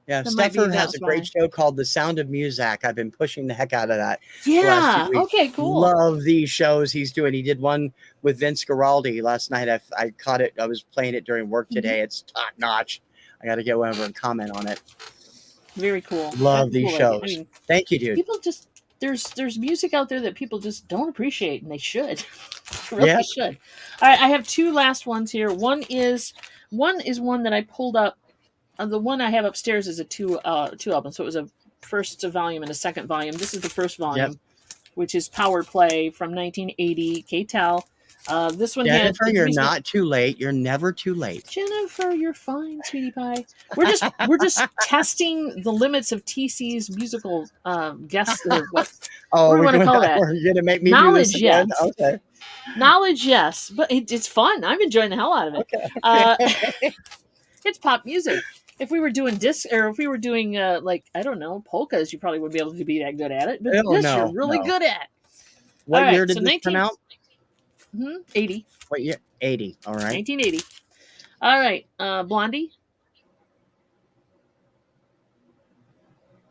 yeah, Stuffer has a great show called The Sound of Music. I've been pushing the heck out of that. Yeah. Okay. Cool. Love these shows he's doing. He did one with Vince Guaraldi last night. I caught it. I was playing it during work today. It's top notch. I got to get over and comment on it. Very cool. Love these shows. I mean, thank you, dude. People just there's music out there that people just don't appreciate, and they should. Really should. All right, I have two last ones here. One is one that I pulled up. The one I have upstairs is a two album, so it was a first volume and a second volume. This is the first volume, which is Power Play from 1980, K-Tel. This one Jennifer, you're not too late. You're never too late. Jennifer, you're fine, sweetie pie. We're just testing the limits of TC's musical guest. What do we want to call that? You're gonna make me knowledge, do this again? yes. Okay. Knowledge, yes, but it's fun. I'm enjoying the hell out of it. Okay. It's pop music. If we were doing disc, or if we were doing like I don't know polkas, you probably wouldn't be able to be that good at it. But you're really good at. What year did this come out? 80. What year? 80. All right. 1980. All right. Blondie.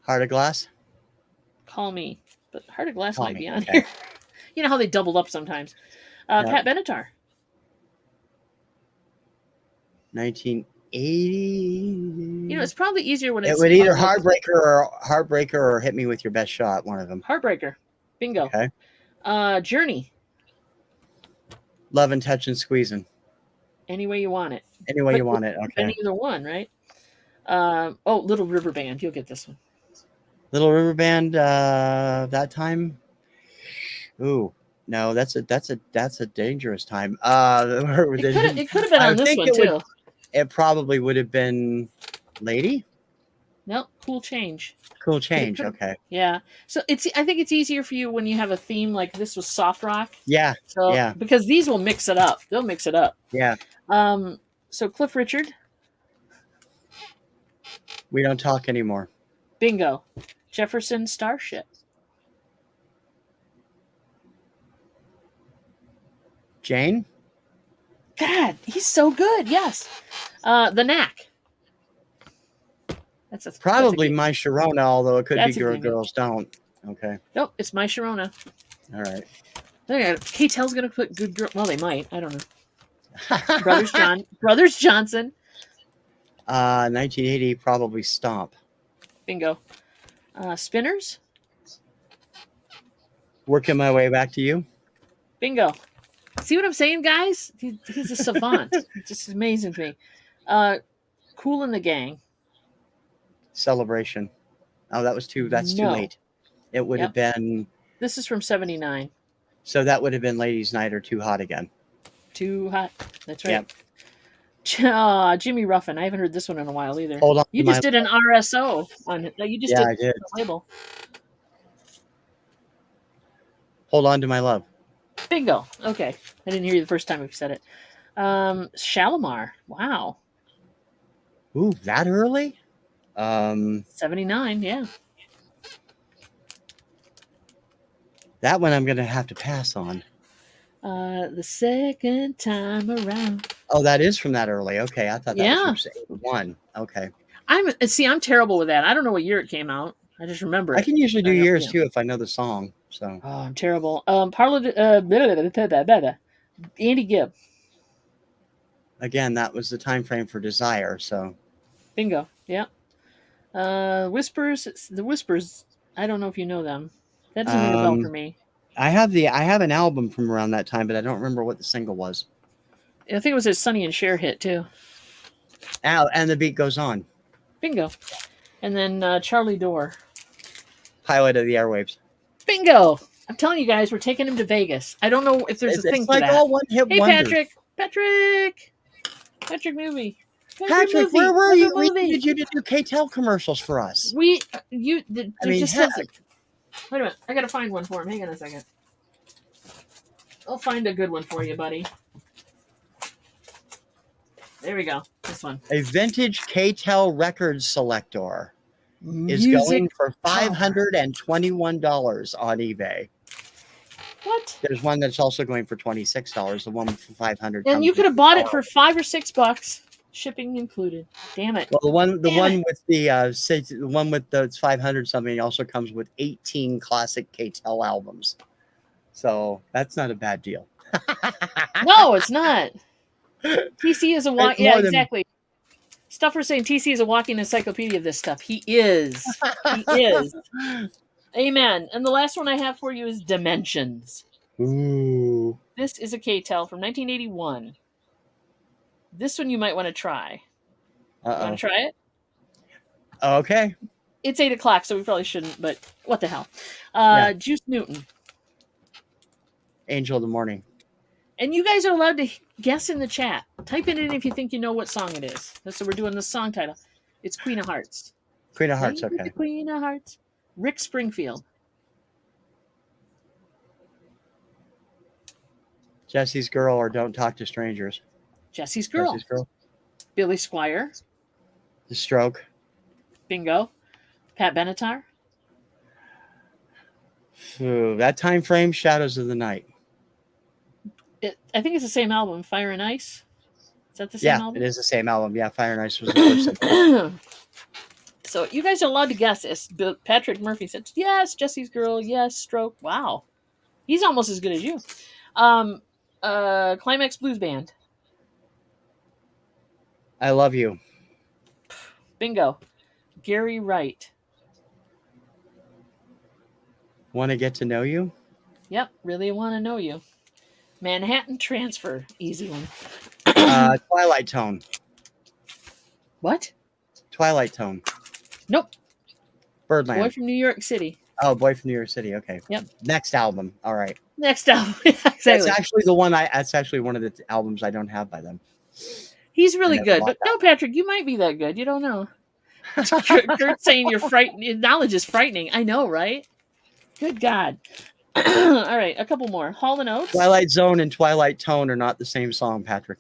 Heart of Glass. Call me, but Heart of Glass might be on here. You know how they doubled up sometimes. Pat Benatar. 1980. You know, it's probably easier when it's. It would either Heartbreaker or Hit Me With Your Best Shot. One of them. Heartbreaker. Bingo. Okay. Journey. Love and Touch and Squeezing. Any way you want it. Any way you want it. Okay. Either one, right? Little River Band. You'll get this one. Little River Band. That time. Ooh, no, that's a dangerous time. It could have been on this one too. It probably would have been Lady. Nope. Cool Change. Cool Change. Okay. Yeah. So I think it's easier for you when you have a theme like this was soft rock. Yeah. So because these will mix it up. They'll mix it up. Yeah. So Cliff Richard. We Don't Talk Anymore. Bingo. Jefferson Starship. Jane. God, he's so good. Yes. The Knack. That's probably My Sharona, although it could be Girls Don't. Okay. Nope, it's My Sharona. All right. K-Tel's gonna put Good Girl. Well, they might. I don't know. Brothers Johnson. 1980, probably Stomp. Bingo. Spinners. Working My Way Back to You. Bingo. See what I'm saying, guys? He's a savant. It's just amazing to me. Kool and the Gang. Celebration. Oh, that's too late. It would have been. This is from 79. So that would have been Ladies' Night or Too Hot Again. Too Hot. That's right. Yep. Jimmy Ruffin. I haven't heard this one in a while either. Hold on. You just did an RSO on it. You just I did. The label. Hold On to My Love. Bingo. Okay. I didn't hear you the first time we said it. Shalimar. Wow. Ooh, that early? 79, yeah. That one I'm going to have to pass on. The Second Time Around. Oh, that is from that early. Okay, I thought that was from 81. Okay. I'm terrible with that. I don't know what year it came out. I just remember it. I can usually do years too if I know the song. So. Oh, I'm terrible. Andy Gibb. Again, that was the time frame for Desire. So. Bingo. Yeah. Whispers. The Whispers. I don't know if you know them. That doesn't ring a bell for me. I have an album from around that time, but I don't remember what the single was. I think it was a Sonny and Cher hit too. And The Beat Goes On. Bingo. And then Charlie Dore. Pilot of the Airwaves. Bingo. I'm telling you guys, we're taking him to Vegas. I don't know if there's a thing for that. It's like all one-hit wonders. Patrick movie. Patrick, where were you? We needed you to do K-Tel commercials for us. Wait a minute. I gotta find one for him. Hang on a second. I'll find a good one for you, buddy. There we go. This one. A vintage K-Tel record selector. is going for $521 on eBay. What? There's one that's also going for $26. The one for $500. And you could have bought it for $5 or $6, shipping included. Damn it! Well, the one with the one with the 500 something also comes with 18 classic K-Tel albums. So that's not a bad deal. No, it's not. TC is a walk. Yeah, exactly. Stuffer saying TC is a walking encyclopedia of this stuff. He is. He is. Amen. And the last one I have for you is Dimensions. Ooh. This is a K-Tel from 1981. This one you might want to try. You want to try it? Okay. It's 8 o'clock, so we probably shouldn't, but what the hell. Juice Newton. Angel of the Morning. And you guys are allowed to guess in the chat. Type it in if you think you know what song it is. So we're doing the song title. It's Queen of Hearts. Queen of Hearts, okay. Queen of Hearts. Rick Springfield. Jesse's Girl or Don't Talk to Strangers. Jesse's Girl. Jesse's Girl. Billy Squire. The Stroke. Bingo. Pat Benatar. Ooh, that time frame, Shadows of the Night. I think it's the same album, Fire and Ice. Is that the same album? Yeah, it is the same album. Yeah, Fire and Ice was the first. So you guys are allowed to guess this. Patrick Murphy said, yes, Jesse's Girl, yes, Stroke. Wow. He's almost as good as you. Climax Blues Band. I Love You. Bingo. Gary Wright. Want to Get to Know You? Yep, Really Want to Know You. Manhattan Transfer. Easy one. Twilight Tone. What? Twilight Tone. Nope. Birdland. Boy from New York City. Oh, Boy from New York City. Okay. Yep. Next album. All right. Next album. Exactly. That's actually the one that's actually one of the albums I don't have by them. He's really good. But no, Patrick, you might be that good. You don't know. Kurt's saying you're frightened. Your knowledge is frightening. I know, right? Good God. All right, a couple more. Hall & Oates. Twilight Zone and Twilight Tone are not the same song, Patrick.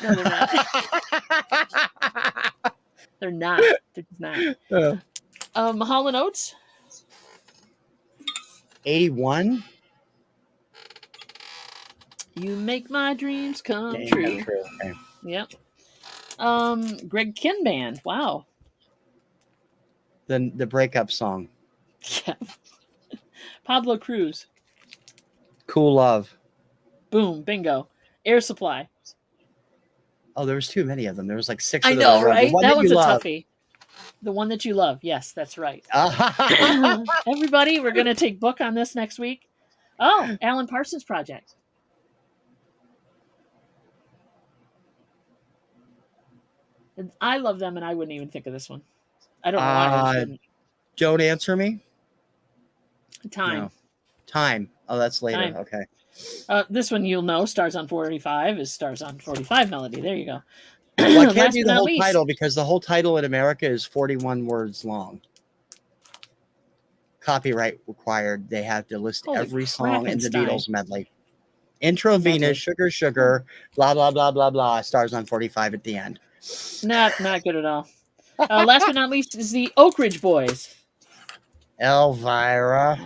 No, they're not. They're not. They're just not. Hall & Oates. 81. You make my dreams come true. Okay. Yep. Greg Kihn Band. Wow. The breakup song. Yeah. Pablo Cruz. Cool Love. Boom. Bingo. Air Supply. Oh, there was too many of them. There was like 6 I of them. know, right? That one's a love. toughie. The one that you love. Yes, that's right. Everybody, we're going to take book on this next week. Oh, Alan Parsons Project. And I love them, and I wouldn't even think of this one. I don't know why I didn't. Don't Answer Me? Time. No. Time. Oh, that's later. Time. Okay. This one you'll know. Stars on 45 is Stars on 45 melody. There you go. Well, I can't do the whole title because the whole title in America is 41 words long. Copyright required. They have to list every song in the Beatles medley. Intravenous, Sugar, Sugar, blah, blah, blah, blah, blah. Stars on 45 at the end. Not good at all. Last but not least is the Oak Ridge Boys. Elvira.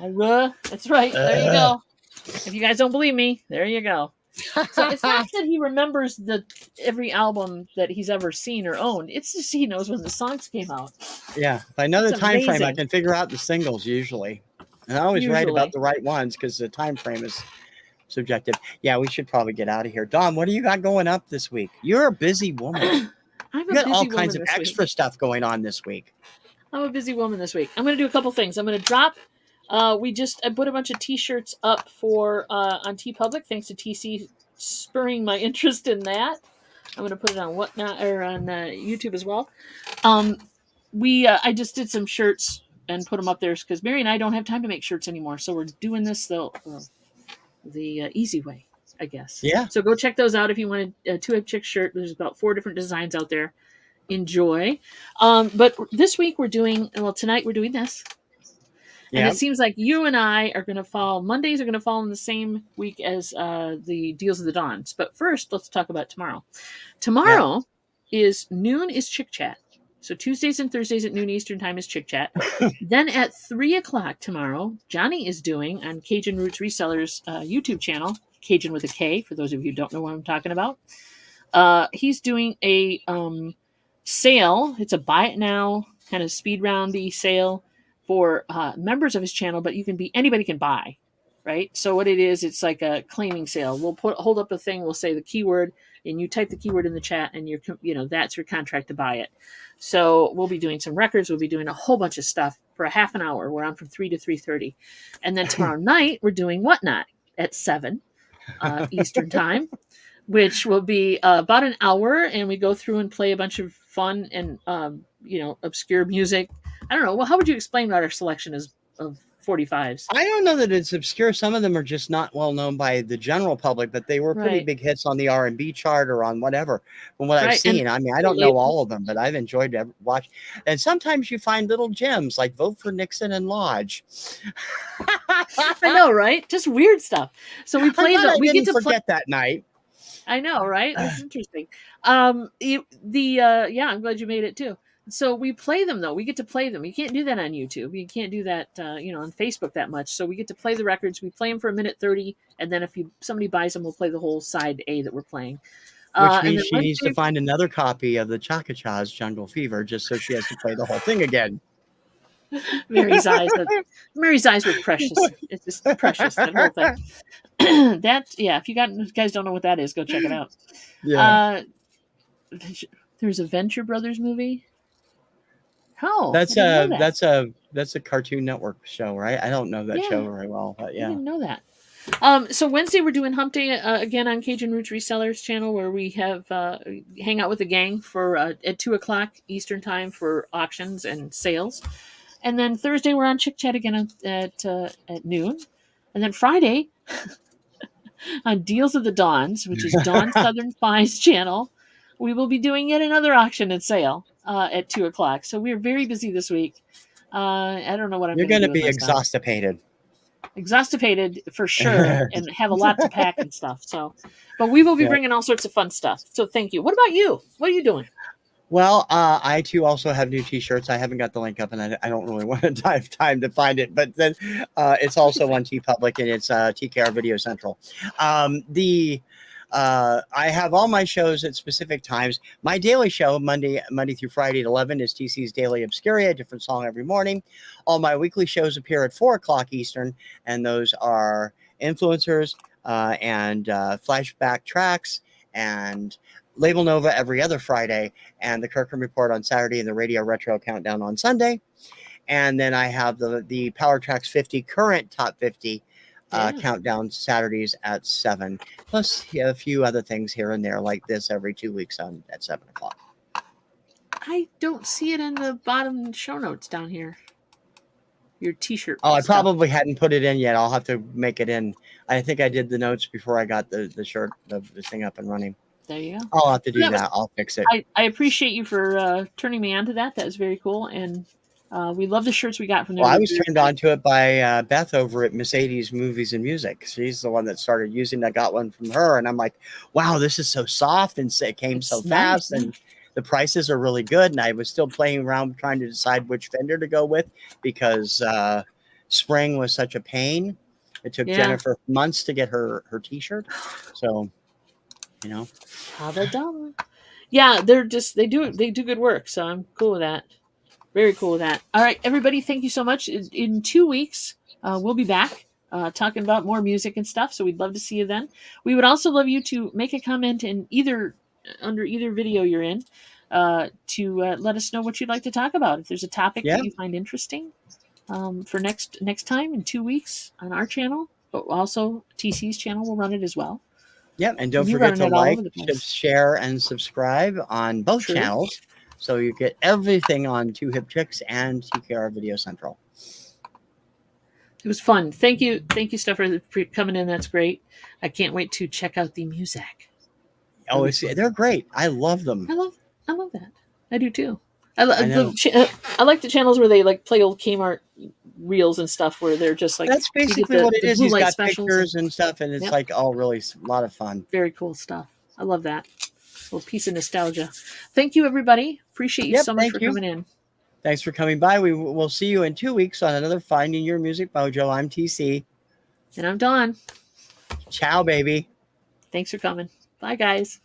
That's right. There you go. If you guys don't believe me, there you go. So it's not that he remembers every album that he's ever seen or owned. It's just he knows when the songs came out. Yeah. If I know the time frame, I can figure out the singles usually. And I always write about the right ones because the time frame is subjective. Yeah, we should probably get out of here. Dawn, what do you got going up this week? You're a busy woman. You got all kinds of extra stuff going on this week. I'm a busy woman this week. I'm going to do a couple things. I'm going to drop. I put a bunch of T-shirts up for on TeePublic. Thanks to TC spurring my interest in that. I'm going to put it on Whatnot or on YouTube as well. I just did some shirts and put them up there because Mary and I don't have time to make shirts anymore. So we're doing this the easy way, I guess. Yeah. So go check those out if you want a Two-Hip Chick shirt. There's about 4 different designs out there. Enjoy. But this week tonight we're doing this. And it seems like you and I are going to fall. Mondays are going to fall in the same week as the Deals of the Dawns. But first, let's talk about tomorrow. Tomorrow is noon is Chick Chat. So Tuesdays and Thursdays at noon Eastern time is Chick Chat. Then at 3 o'clock tomorrow, Johnny is doing on Cajun Roots Resellers YouTube channel, Cajun with a K, for those of you who don't know what I'm talking about. He's doing a sale. It's a buy it now kind of speed roundy sale for members of his channel, but anybody can buy, right? So what it is, it's like a claiming sale. We'll hold up a thing. We'll say the keyword, and you type the keyword in the chat, and that's your contract to buy it. So we'll be doing some records. We'll be doing a whole bunch of stuff for a half an hour. We're on from 3 to 3:30, and then tomorrow night we're doing Whatnot at 7 Eastern time, which will be about an hour, and we go through and play a bunch of fun and obscure music. I don't know. Well, how would you explain what our selection is of 45s? I don't know that it's obscure. Some of them are just not well known by the general public, but they were pretty big hits on the R&B chart or on whatever. From what I've seen, I mean, I don't know all of them, but I've enjoyed watching. And sometimes you find little gems like Vote for Nixon and Lodge. I know, right? Just weird stuff. So we play them. We get to forget that night. I know, right? It's interesting. I'm glad you made it too. So we play them though. We get to play them. You can't do that on YouTube. You can't do that, on Facebook that much. So we get to play the records. We play them for 1:30, and then if somebody buys them, we'll play the whole side A that we're playing. Which means she needs to find another copy of the Chaka-Cha's Jungle Fever just so she has to play the whole thing again. Mary's eyes were precious. It's just precious, that whole thing. If you guys don't know what that is, go check it out. Yeah. There's a Venture Brothers movie. Oh, that's a Cartoon Network show, right? I don't know that show very well, but yeah. I didn't know that. So Wednesday we're doing Hump Day again on Cajun Roots Resellers channel, where we have hang out with the gang for at 2 o'clock Eastern time for auctions and sales. And then Thursday we're on Chick Chat again at noon. And then Friday on Deals of the Dawns, which is Dawn Southern Spies channel, we will be doing yet another auction and sale at 2 o'clock. So we're very busy this week. I don't know what I'm going to do. You're going to be exhaustipated. Exhaustipated for sure, and have a lot to pack and stuff. So, but we will be bringing all sorts of fun stuff. So thank you. What about you? What are you doing? Well, I too also have new T-shirts. I haven't got the link up, and I don't really want to have time to find it. But then it's also on TeePublic, and it's TKRVideoCentral. I have all my shows at specific times. My daily show, Monday through Friday at 11, is TC's Daily Obscuria, a different song every morning. All my weekly shows appear at 4 o'clock Eastern, and those are Influencers and Flashback Tracks and Label Nova every other Friday, and the Kirkham Report on Saturday, and the Radio Retro Countdown on Sunday. And then I have the Power Tracks 50 current top 50 countdown Saturdays at 7, plus a few other things here and there like this every 2 weeks at 7 o'clock. I don't see it in the bottom show notes down here. Your T-shirt. Oh, I probably hadn't put it in yet. I'll have to make it in. I think I did the notes before I got the shirt, the thing up and running. There you go. I'll have to do that. I'll fix it. I appreciate you for turning me on to that. That was very cool. And we love the shirts we got from there. Well, I was turned on to it by Beth over at Mercedes Movies and Music. She's the one that started using it. I got one from her, and I'm like, wow, this is so soft, and it came so fast, and the prices are really good. And I was still playing around trying to decide which vendor to go with because spring was such a pain. It took Jennifer months to get her T-shirt. So, how they done? Yeah, they do good work. So I'm cool with that. Very cool with that. All right, everybody, thank you so much. In 2 weeks, we'll be back talking about more music and stuff. So we'd love to see you then. We would also love you to make a comment in under either video you're in to let us know what you'd like to talk about. If there's a topic that you find interesting for next time in 2 weeks on our channel, but also TC's channel will run it as well. Yep, and don't forget to like, share, and subscribe on both channels. So you get everything on Two Hip Chicks and TKR Video Central. It was fun. Thank you, Steph, for coming in. That's great. I can't wait to check out the music. Oh, they're great. I love them. I love that. I do too. I like the channels where they like play old Kmart reels and stuff where they're just like that's basically what it is. He's got pictures and stuff, and it's like all really a lot of fun. Very cool stuff. I love that. little piece of nostalgia. Thank you, everybody. Appreciate you so much for coming in. Thanks for coming by. We will see you in 2 weeks on another Finding Your Music Mojo. I'm TC. And I'm Dawn. Ciao, baby. Thanks for coming. Bye, guys.